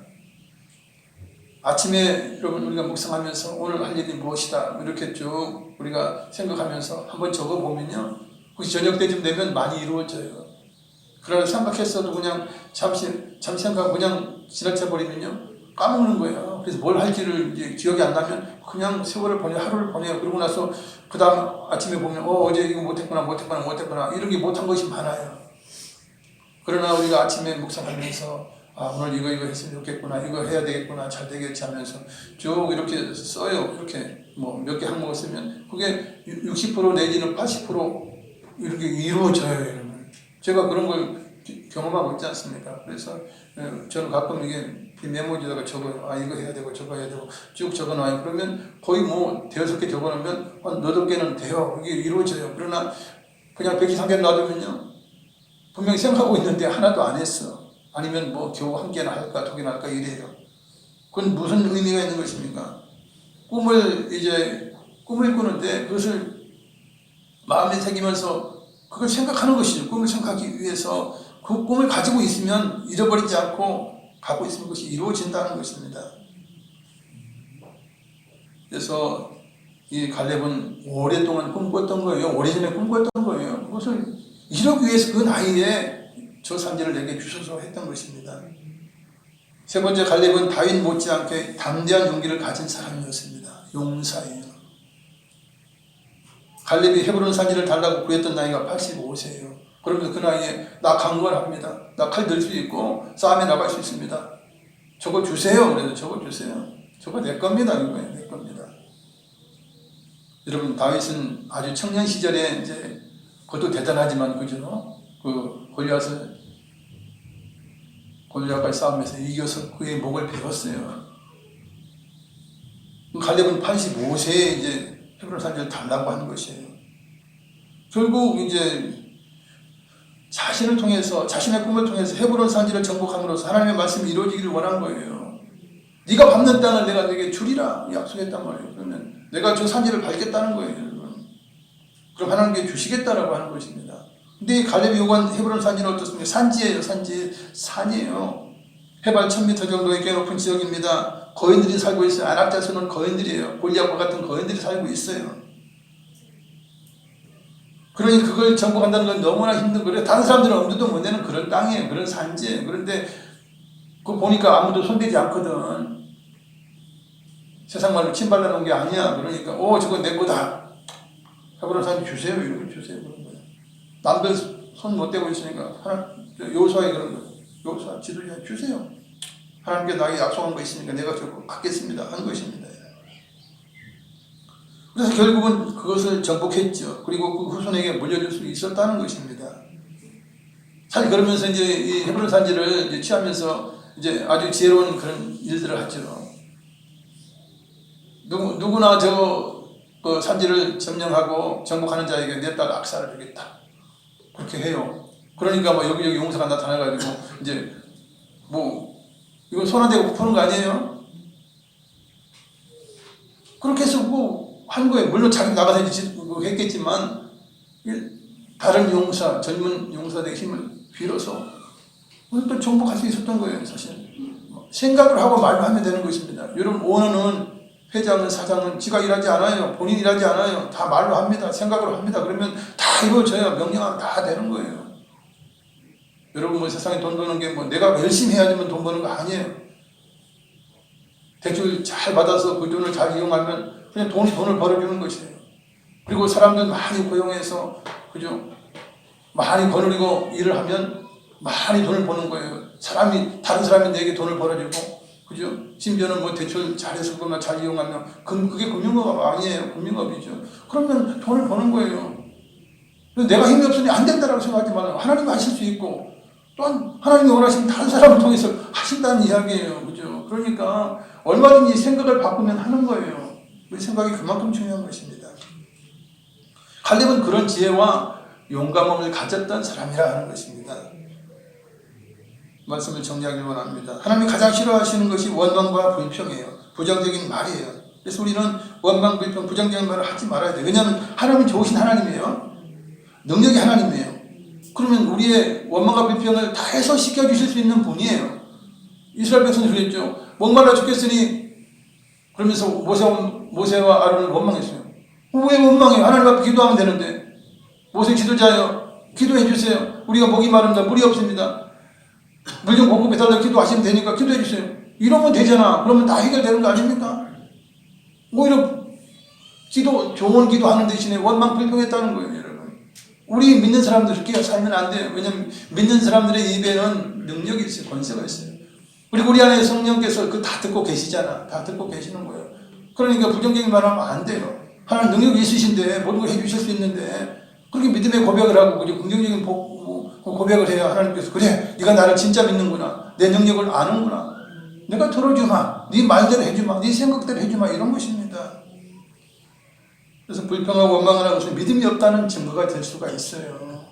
아침에 여러분 우리가 묵상하면서 오늘 할 일이 무엇이다 이렇게 쭉 우리가 생각하면서 한번 적어보면요. 혹시 저녁 때쯤 되면 많이 이루어져요. 그러나 생각했어도 그냥 잠시 생각 그냥 지나쳐버리면요. 까먹는 거예요. 그래서 뭘 할지를 이제 기억이 안 나면 그냥 세월을 보내요. 하루를 보내요. 그러고 나서 그 다음 아침에 보면 어제 이거 못했구나 이런 게 못한 것이 많아요. 그러나 우리가 아침에 묵상하면서 오늘 이거 했으면 좋겠구나, 이거 해야 되겠구나, 잘 되겠지 하면서 쭉 이렇게 써요. 이렇게 몇 개 항목을 쓰면 그게 60% 내지는 80% 이렇게 이루어져요. 여러분. 제가 그런 걸 경험하고 있지 않습니까? 그래서 저는 가끔 이게 메모지다가 적어요. 이거 해야 되고 저거 해야 되고 쭉 적어놔요. 그러면 거의 5-6개 적어놓으면 한 8개는 돼요. 이게 이루어져요. 그러나 그냥 123개 놔두면요. 분명히 생각하고 있는데 하나도 안 했어. 아니면 겨우 한 개나 할까 2개나 할까 이래요. 그건 무슨 의미가 있는 것입니까? 꿈을 꾸는데 그것을 마음에 새기면서 그걸 생각하는 것이죠. 꿈을 생각하기 위해서 그 꿈을 가지고 있으면 잃어버리지 않고 갖고 있으면 그것이 이루어진다는 것입니다. 그래서 이 갈렙은 오랫동안 꿈꿨던 거예요. 오래전에 꿈꿨던 거예요. 그것을 이루기 위해서 그 나이에 저 산지를 내게 주셔서 했던 것입니다. 세 번째 갈렙은 다윗 못지않게 담대한 용기를 가진 사람이었습니다. 용사예요. 갈렙이 헤브론 산지를 달라고 구했던 나이가 85세예요. 그러면서 그 나이에 나 강건합니다. 나 칼 들 수 있고 싸움에 나갈 수 있습니다. 저거 주세요. 그래서 저거 주세요. 저거 내 겁니다. 이거예요. 내 겁니다. 여러분 다윗은 아주 청년 시절에 이제 그것도 대단하지만 그죠? 그 골리앗과의 싸움에서 이겨서 그의 목을 베었어요. 갈렙은 85세에 이제 헤브론 산지를 달라고 하는 것이에요. 결국 이제 자신을 통해서 자신의 꿈을 통해서 헤브론 산지를 정복함으로써 하나님의 말씀이 이루어지기를 원한 거예요. 네가 밟는 땅을 내가 네게 주리라 약속했단 말이에요. 그러면 내가 저 산지를 밟겠다는 거예요. 여러분. 그럼 하나님께 주시겠다라고 하는 것입니다. 근데 이 갈렙이 요구한 헤브론 산지는 어떻습니까? 산지예요. 산이에요. 해발 1000m 정도의 꽤 높은 지역입니다. 거인들이 살고 있어요. 아낙 자손은 거인들이에요. 골리앗과 같은 거인들이 살고 있어요. 그러니 그걸 정복한다는 건 너무나 힘든 거예요. 다른 사람들은 엄두도 못 내는 그런 땅이에요. 그런 산지예요. 그런데 그거 보니까 아무도 손대지 않거든. 세상 말로 침발라 놓은 게 아니야. 그러니까 저거 내 거다. 헤브론 산지 주세요. 이런 거 주세요. 그런 거예요. 남들 손 못 대고 있으니까 여호수아에 그런 거예요. 여호수아 지도자 주세요. 하나님께 나에게 약속한 거 있으니까 내가 저거 갖겠습니다. 한 것입니다. 그래서 결국은 그것을 정복했죠. 그리고 그 후손에게 물려줄 수 있었다는 것입니다. 사실 그러면서 이제 이 헤브론 산지를 이제 취하면서 이제 아주 지혜로운 그런 일들을 하죠. 누구나 그 산지를 점령하고 정복하는 자에게 내 딸 악사를 주겠다. 그렇게 해요. 그러니까 뭐 여기저기 용사가 나타나가지고 이제 이거 손 안 대고 푸는 거 아니에요? 그렇게 해서 한 거예요. 물론 자기 나가서 했겠지만 다른 용사, 젊은 용사들의 힘을 빌어서 또 정복할 수 있었던 거예요. 사실 생각을 하고 말로 하면 되는 것입니다. 여러분 오너는 회장은 사장은 지가 일하지 않아요. 본인 일하지 않아요. 다 말로 합니다. 생각으로 합니다. 그러면 다 이루어져야 명령하면 다 되는 거예요. 여러분 세상에 돈 버는 게 내가 열심히 해야지만 돈 버는 거 아니에요. 대출 잘 받아서 그 돈을 잘 이용하면 그냥 돈을 벌어주는 것이에요. 그리고 사람들 많이 고용해서 그죠? 많이 거느리고 일을 하면 많이 돈을 버는 거예요. 다른 사람이 내게 돈을 벌어주고 그죠? 심지어는 대출 잘해서 그것만 잘 이용하면 그게 금융업 아니에요. 금융업이죠. 그러면 돈을 버는 거예요. 내가 힘이 없으니 안 된다라고 생각하지 말아요. 하나님 하실 수 있고 또한 하나님이 원하시면 다른 사람을 통해서 하신다는 이야기예요. 그죠? 그러니까 얼마든지 생각을 바꾸면 하는 거예요. 우리 생각이 그만큼 중요한 것입니다. 갈렙은 그런 지혜와 용감함을 가졌던 사람이라 하는 것입니다. 말씀을 정리하길 원합니다. 하나님이 가장 싫어하시는 것이 원망과 불평이에요. 부정적인 말이에요. 그래서 우리는 원망, 불평, 부정적인 말을 하지 말아야 돼요. 왜냐하면 하나님은 좋으신 하나님이에요. 능력이 하나님이에요. 그러면 우리의 원망과 불평을 다 해소시켜 주실 수 있는 분이에요. 이스라엘 백성이 그랬죠. 목말라 죽겠으니 그러면서 모세와 아론을 원망했어요. 왜 원망해요? 하나님 앞에 기도하면 되는데. 모세 지도자여 기도해 주세요. 우리가 목이 마릅니다. 물이 없습니다. 물 좀 공급해 달라고 기도하시면 되니까 기도해 주세요. 이러면 되잖아. 그러면 다 해결되는 거 아닙니까? 오히려 좋은 기도하는 대신에 원망 불평했다는 거예요. 여러분. 우리 믿는 사람들 그렇게 살면 안 돼요. 왜냐하면 믿는 사람들의 입에는 능력이 있어요. 권세가 있어요. 그리고 우리 안에 성령께서 다 듣고 계시잖아. 다 듣고 계시는 거예요. 그러니까 부정적인 말 하면 안 돼요. 하나님 능력이 있으신데 모든 걸 해주실 수 있는데 그렇게 믿음의 고백을 하고 긍정적인 고백을 해야 하나님께서 그래 네가 나를 진짜 믿는구나. 내 능력을 아는구나. 내가 들어주마. 네 말대로 해주마. 네 생각대로 해주마. 이런 것입니다. 그래서 불평하고 원망을 하는 것은 믿음이 없다는 증거가 될 수가 있어요.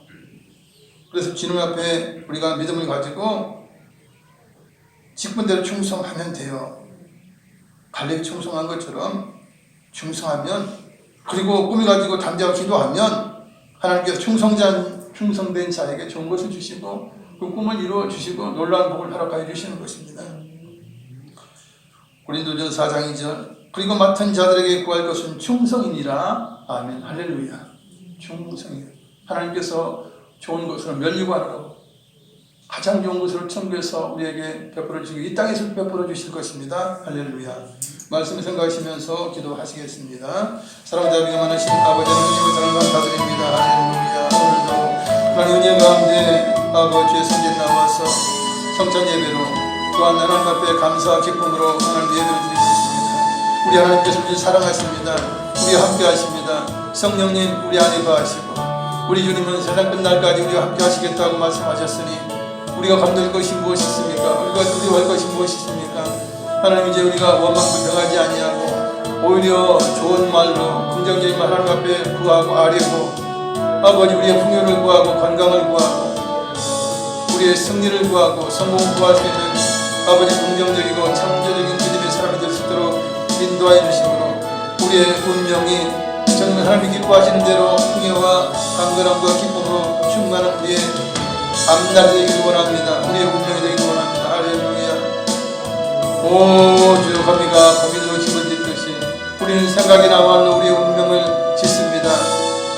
그래서 주님 앞에 우리가 믿음을 가지고 직분대로 충성하면 돼요. 갈렙이 충성한 것처럼 충성하면 그리고 꿈을 가지고 담대하게 기도하면 하나님께서 충성된 자에게 좋은 것을 주시고 그 꿈을 이루어 주시고 놀라운 복을 허락하여 주시는 것입니다. 고린도전서 4장 2절 그리고 맡은 자들에게 구할 것은 충성이니라. 아멘. 할렐루야. 충성이요. 하나님께서 좋은 것으로 면류관으로 가장 좋은 것으로 천국에서 우리에게 베풀어 주시고 이 땅에서 베풀어 주실 것입니다. 할렐루야. 말씀을 생각하시면서 기도하시겠습니다. 사랑하는 자비가 많으신 아버지 하나님의 사랑을 감사드립니다. 할렐루야. 오늘도 하나님 은혜 가운데 아버지의 성전 나와서 성찬 예배로 또한 하나님 앞에 감사와 기쁨으로 하나님 예배를 드리고 있습니다. 우리 하나님께서 우리를 사랑하십니다. 우리와 함께 하십니다. 성령님 우리 안에 거하시고 우리 주님은 세상 끝날까지 우리와 함께 하시겠다고 말씀하셨으니 우리가 감독할 것이 무엇이 있습니까? 우리가 두려워할 것이 무엇이 있습니까? 하나님 이제 우리가 원망 불평하지 아니하고 오히려 좋은 말로 긍정적인 말 하나님 앞에 구하고 아뢰고 아버지 우리의 풍요를 구하고 건강을 구하고 우리의 승리를 구하고 성공을 구할 수 있는 아버지 긍정적이고 창조적인 믿음의 사람이 될 수 있도록 인도하여 주시므로 우리의 운명이 정말 하나님이 기뻐하시는 대로 풍요와 강건함과 기쁨으로 충만한 우리의 앞날이 되기를 원합니다. 우리의 운명이 되기를 원합니다. 할렐루야. 오 주여 감리가 고민으로 짐을 짓듯이 우리는 생각이나 말로 우리의 운명을 짓습니다.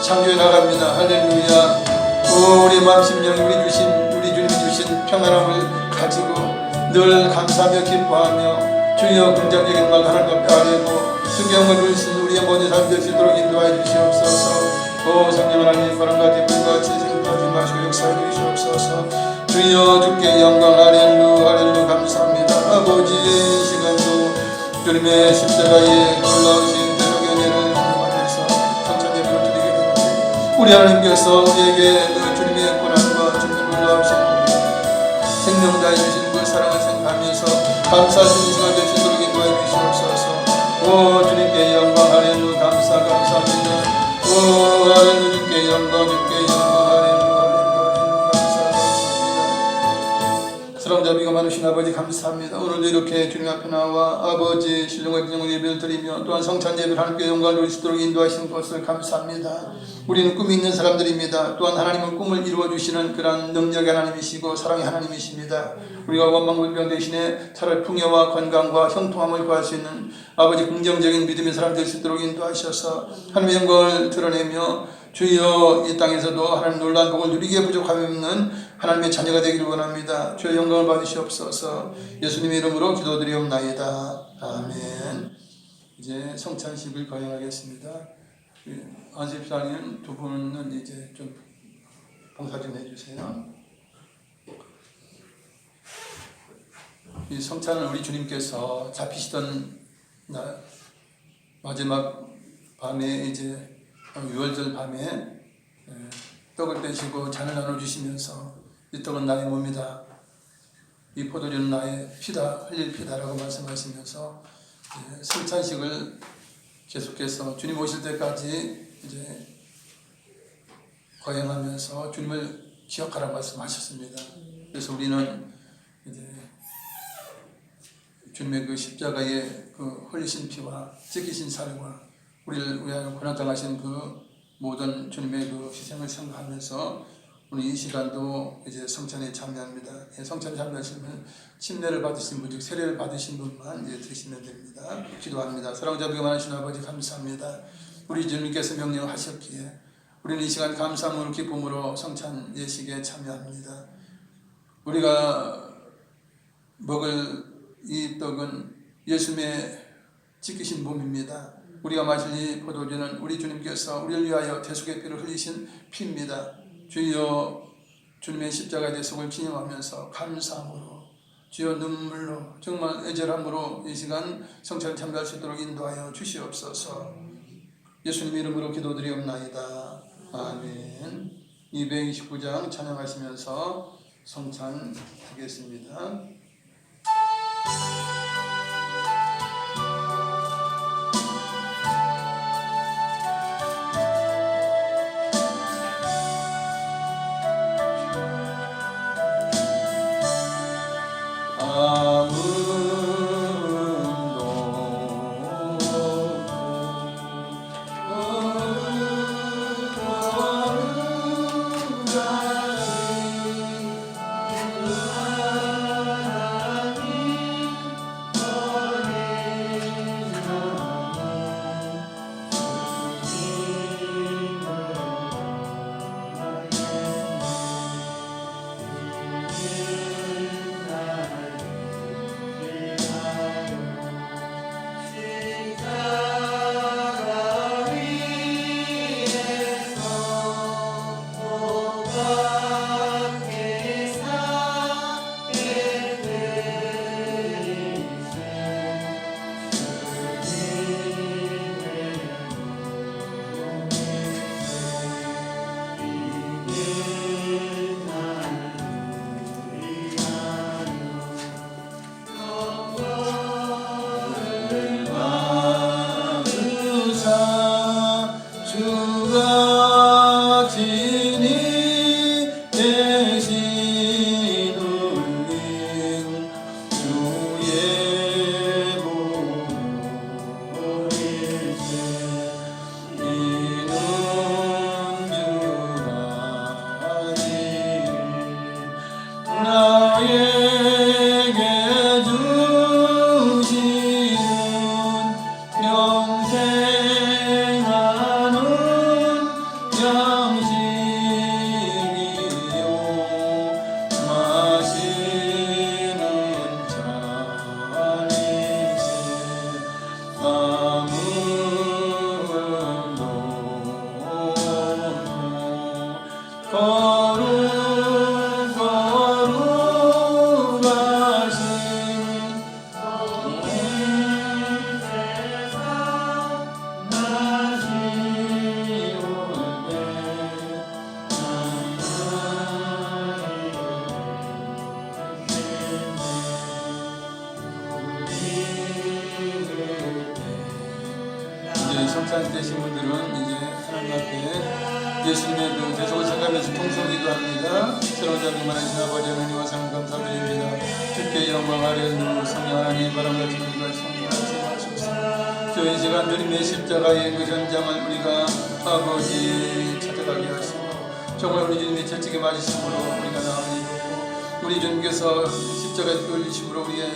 창조해 나갑니다. 할렐루야. 오 우리의 마음 심령이 우리 주님이 주신 평안함을 가지고 늘 감사하며 기뻐하며 주여 긍정적인 말 하나님 앞에 아뢰고 성경을 읽으신 우리의 모든 삶 될 수 있도록 인도하여 주시옵소서. 오 성령 하나님 바람같이 불같이 생각하지 마시고 역사해 주시옵소서. 주여 주께 영광 할렐루 감사합니다. 아버지 시간도 주님의 십자가에 놀라우신 대속의 은혜를 경험하면서 성찬 예배를 드리게 됩니다. 우리 하나님께서 우리에게 그 주님의 고난과 주님의 놀라우신 생명 다해 주신 그 사랑을 생각하면서 감사하시는 시간 될 수 있도록 인도하여 주시옵소서. 오 주님께 영광 할렐루 감사합니다. 오 할렐루 주께 영광 할렐루 감사합니다. 사랑 자비가 많으신 아버지 감사합니다. 오늘도 이렇게 주님 앞에 나와 아버지 신령과 기념을 예배를 드리며 또한 성찬 예배를 하나님께 영광을 돌릴 수 있도록 인도하시는 것을 감사합니다. 우리는 꿈이 있는 사람들입니다. 또한 하나님은 꿈을 이루어주시는 그런 능력의 하나님이시고 사랑의 하나님이십니다. 우리가 원망불평 대신에 차라리 풍요와 건강과 형통함을 구할 수 있는 아버지 긍정적인 믿음의 사람 될 수 있도록 인도하셔서 하나님의 영광을 드러내며 주여 이 땅에서도 하나님 놀라운 복을 누리기에 부족함이 없는 하나님의 자녀가 되기를 원합니다. 주여 영광을 받으시옵소서. 예수님의 이름으로 기도드리옵나이다. 아멘. 이제 성찬식을 거행하겠습니다. 안식사님 두 분은 이제 좀 봉사 좀 해주세요. 이 성찬을 우리 주님께서 잡히시던 날 마지막 밤에 이제 유월절 밤에 떡을 떼시고 잔을 나눠주시면서 이 떡은 나의 몸이다, 이 포도주는 나의 피다, 흘릴 피다라고 말씀하시면서 성찬식을 계속해서 주님 오실 때까지 이제 거행하면서 주님을 기억하라고 말씀하셨습니다. 그래서 우리는 이제 주님의 그 십자가의 그 흘리신 피와 찢기신 살과 우리를 위하여 고난당하신 그 모든 주님의 그 희생을 생각하면서 우리 이 시간도 이제 성찬에 참여합니다. 성찬에 참여하시면 침례를 받으신 분, 즉 세례를 받으신 분만 이제 드시면 됩니다. 기도합니다. 사랑하는 자비가 많으신 아버지 감사합니다. 우리 주님께서 명령하셨기에 우리는 이 시간 감사함으로 기쁨으로 성찬 예식에 참여합니다. 우리가 먹을 이 떡은 예수님의 찢기신 몸입니다. 우리가 마실 이 포도주는 우리 주님께서 우리를 위하여 대속의 피를 흘리신 피입니다. 주여 주님의 십자가의 대속을 기념하면서 감사함으로 주여 눈물로 정말 애절함으로 이 시간 성찬에 참여할 수 있도록 인도하여 주시옵소서. 예수님 이름으로 기도드리옵나이다. 아멘. 229장 찬양하시면서 성찬하겠습니다. 성찬 되신 분들은 이제 하나님 앞에 예수님의 그 대속을 생각하면서 통성기도 합니다. 새로운 자비만하신 아버지 하나님과 상 감사드립니다. 주께 영광 하렐루야. 성령 하나님 바람같이 우리가 성령하시 마소서. 저희 시간 주님의 십자가의 그 현장을 우리가 아버지 찾아가게 하시고 정말 우리 주님의 채찍에 맞으심으로 우리가 나으니 우리 주님께서 십자가에 끌리심으로 우리의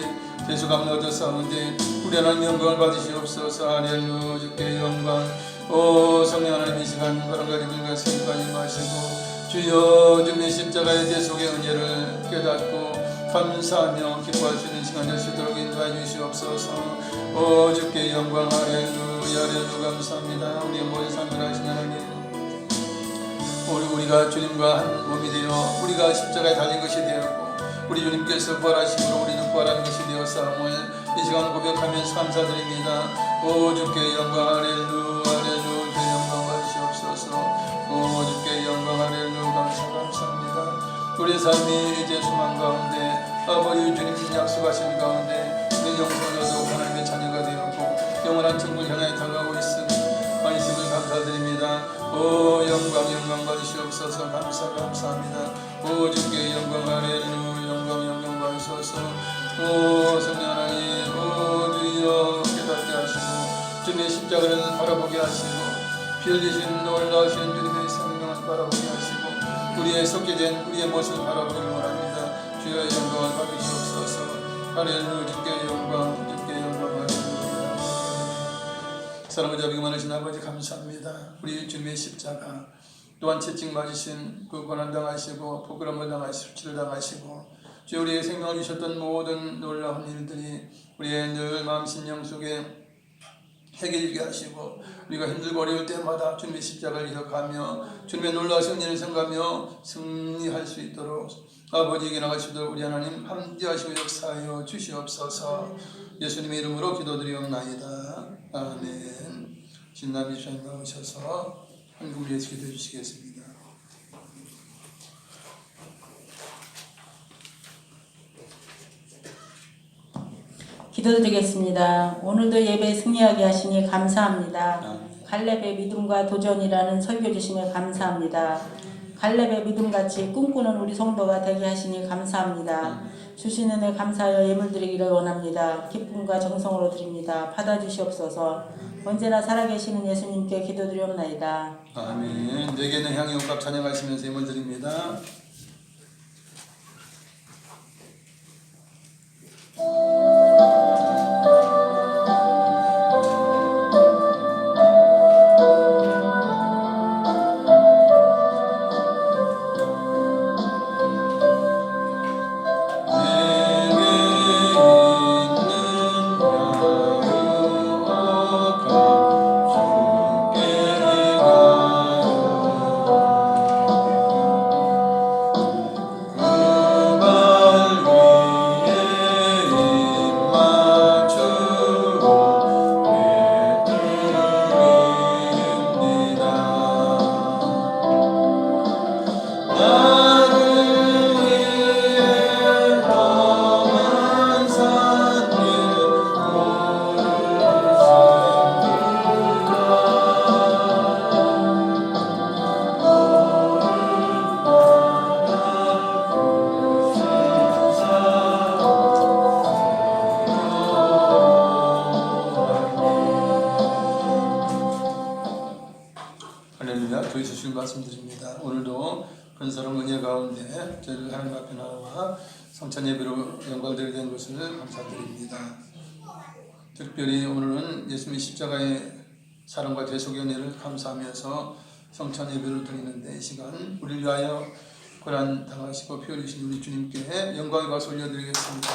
대속함을 얻었사오는데 우리 하나님 영광을 받으시옵소서. 할렐루야. 주께 영광. 오 성령 하나님 이 시간 바람같이 우리가 생각하지 마시고 주여 주님의 십자가의 대속의 은혜를 깨닫고 감사하며 기뻐할 수 있는 시간 될 수 있도록 인도해 주시옵소서. 오 주께 영광. 할렐루야. 할렐루야. 감사합니다. 우리의 모든 삶을 하신 하나님 우리가 주님과 한 몸이 되어 우리가 십자가에 달린 것이 되었고 우리 주님께서 부활하심으로 우리는 부활한 것이 되었사오니 이 시간 고백하면서 감사드립니다. 오 주께 영광. 할렐루야. 할렐루야. 주께 영광 받으시옵소서. 오 주께 영광. 할렐루야. 감사합니다. 우리의 삶이 이제 소망 가운데 아버지 주님 약속하신 가운데 우리 영생을 얻어 하나님의 자녀가 되었고 영원한 천국을 향해 다가가고 있음을 감사드립니다. 오 영광 받으시옵소서. 감사합니다. 오 주께 영광. 할렐루야. 영광 받으소서. 오 성령 하나님 오 주여 깨닫게 하시고 주님의 십자가를 바라보게 하시고 피 흘리신 놀라우신 주님의 생명을 바라보게 하시고 우리의 속죄된 우리의 모습을 바라보기 원합니다. 주여 영광을 받으시옵소서. 할렐루야. 주께 영광. 할렐루야. 사랑을 자비가 많으신 아버지 감사합니다. 우리 주님의 십자가 또한 채찍 맞으신 그 고난당하시고 부끄러움을 당하시고 수치를 당하시고 주여 우리의 생명을 주셨던 모든 놀라운 일들이 우리의 늘 마음 심령 속에 해결되게 하시고 우리가 힘들고 어려울 때마다 주님의 십자가를 기억하며 주님의 놀라우신 일을 생각하며 승리할 수 있도록 아버지에게 나가시도록 우리 하나님 함께하시고 역사하여 주시옵소서. 예수님의 이름으로 기도드리옵나이다. 아멘. 진남이 주님 나오셔서 한국을 위해서 기도해 주시겠습니다. 기도드리겠습니다. 오늘도 예배 승리하게 하시니 감사합니다. 갈렙의 믿음과 도전이라는 설교 주심에 감사합니다. 갈렙의 믿음같이 꿈꾸는 우리 성도가 되게 하시니 감사합니다. 주신 은혜 감사하여 예물 드리기를 원합니다. 기쁨과 정성으로 드립니다. 받아주시옵소서. 언제나 살아계시는 예수님께 기도드리옵나이다. 아멘. 내게는 향유 값 찬양하시면서 예물 드립니다. 할렐루야. 주의 주신 말씀드립니다. 오늘도 근사로운 은혜 가운데 저희를 하나님 앞에 나와 성찬 예배로 영광되게 된 것을 감사드립니다. 특별히 오늘은 예수님의 십자가의 사랑과 대속의 은혜를 감사하면서 성찬 예배를 드리는데 이 시간 우리를 위하여 고난 당하시고 피 흘리신 우리 주님께 영광의 박수 올려드리겠습니다.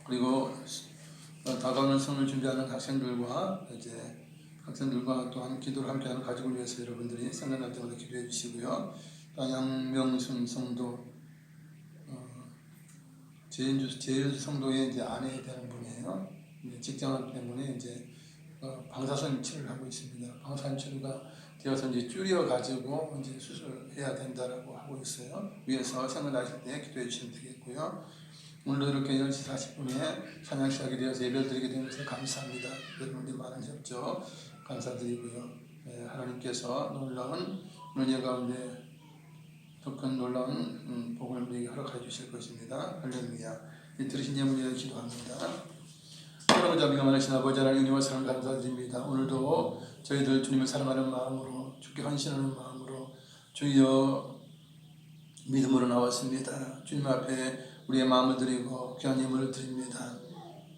그리고 다가오는 성을 준비하는 학생들과 또한 기도를 함께하는 가족을 위해서 여러분들이 생각날 때마다 기도해 주시고요. 양명순 성도 제일 성도의 이제 아내 되는 분이에요. 직장 때문에 이제 방사선 치료를 하고 있습니다. 방사선 치료가 되어서 이제 줄여 가지고 이제 수술해야 된다라고 하고 있어요. 위에서 생각나실 때 기도해 주시면 되겠고요. 오늘도 이렇게 10시 40분에 찬양 시작이 되어서 예배를 드리게 되면서 감사합니다. 여러분들이 많으셨죠? 감사드리고요. 네, 하나님께서 놀라운 은혜 가운데 더 큰 놀라운 복을 우리에게 허락해 주실 것입니다. 할렐루야. 들으신 예물 위해 기도합니다. 사랑하는 자비가 많으신 아버지 하나님 은혜와 사랑 감사드립니다. 오늘도 저희들 주님을 사랑하는 마음으로 주께 헌신하는 마음으로 주여 믿음으로 나왔습니다. 주님 앞에 우리의 마음을 드리고 귀한 예물을 드립니다.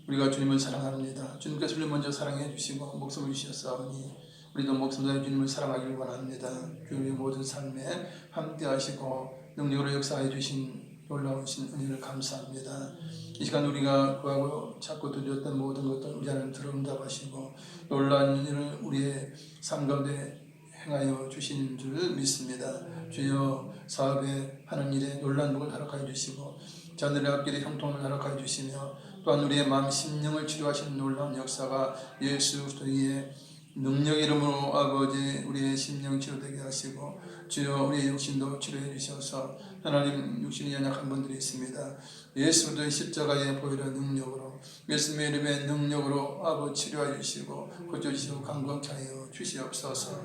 우리가 주님을 사랑합니다. 주님께서 우리를 먼저 사랑해 주시고 목숨을 주셨사오니 우리도 목숨 다해 주님을 사랑하기를 원합니다. 주님의 모든 삶에 함께 하시고 능력으로 역사해 주신 놀라우신 은혜를 감사합니다. 이 시간 우리가 구하고 찾고 드렸던 모든 것들 우리 하나님 들어응답하시고 놀라운 은혜를 우리의 삶 가운데 행하여 주신 줄 믿습니다. 주여 사업에 하는 일에 놀라운 복을 허락하여 주시고 자녀들의 앞길에 형통을 허락하여 주시며 또한 우리의 마음 심령을 치료하시는 놀라운 역사가 예수 그리스도의 능력 이름으로 아버지 우리의 심령 치료되게 하시고 주여 우리의 육신도 치료해 주셔서 하나님 육신이 연약한 분들이 있습니다. 예수 그리스도의 십자가의 보혈의 능력으로 예수님의 이름의 능력으로 아버지 치료해 주시고 고쳐주시고 강건케 하여 주시옵소서.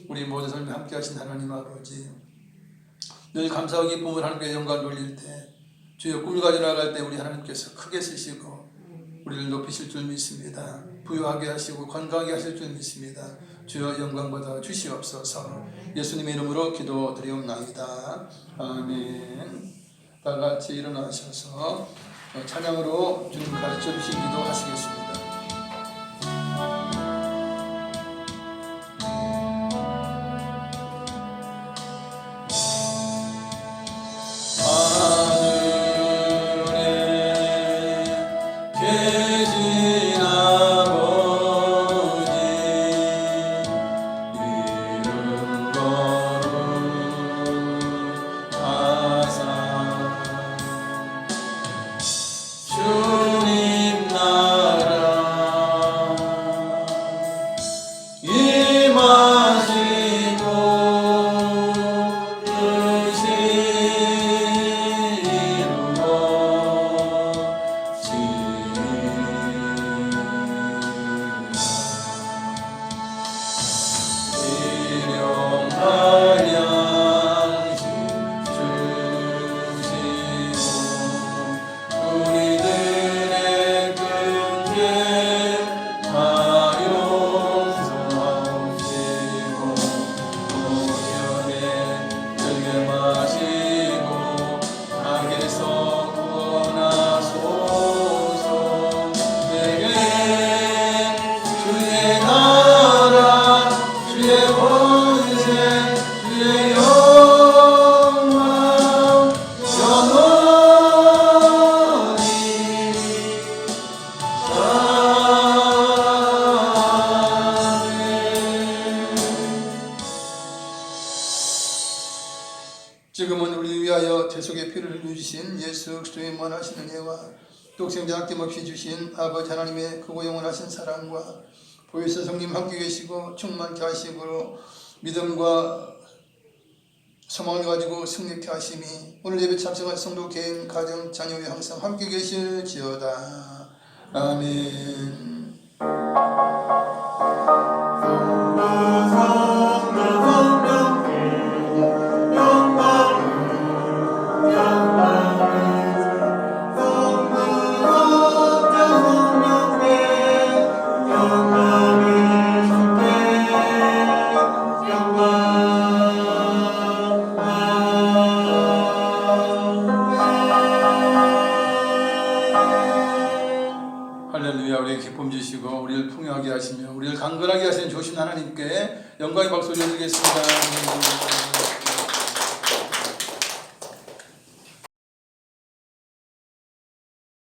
우리 모든 삶에 함께 하신 하나님 아버지 늘 감사하고 기쁨을 하나님께 영광을 돌릴 때 주여 꿈을 가져 나갈 때 우리 하나님께서 크게 쓰시고 우리를 높이실 줄 믿습니다. 부유하게 하시고 건강하게 하실 줄 믿습니다. 주여 영광 받아 주시옵소서. 예수님의 이름으로 기도드리옵나이다. 아멘. 다 같이 일어나셔서 찬양으로 주님 가르쳐 주신 기도 하시겠습니다. 지금은 우리 위하여 대속의 피를 흘려주신 예수 그리스도의 무한하신 은혜와 독생자 아낌없이 주신 아버지 하나님의 크고 영원하신 사랑과 보혜사 성님 함께 계시고 충만케 하시고 믿음과 소망을 가지고 승리케 하심이 오늘 예배 참석한 성도 개인 가정 자녀에 항상 함께 계실지어다. 아멘. 할렐루야. 우리의 기쁨 주시고 우리를 풍요하게 하시며 우리를 강건하게 하시는 조신 하나님께 영광의 박수 올려드리겠습니다.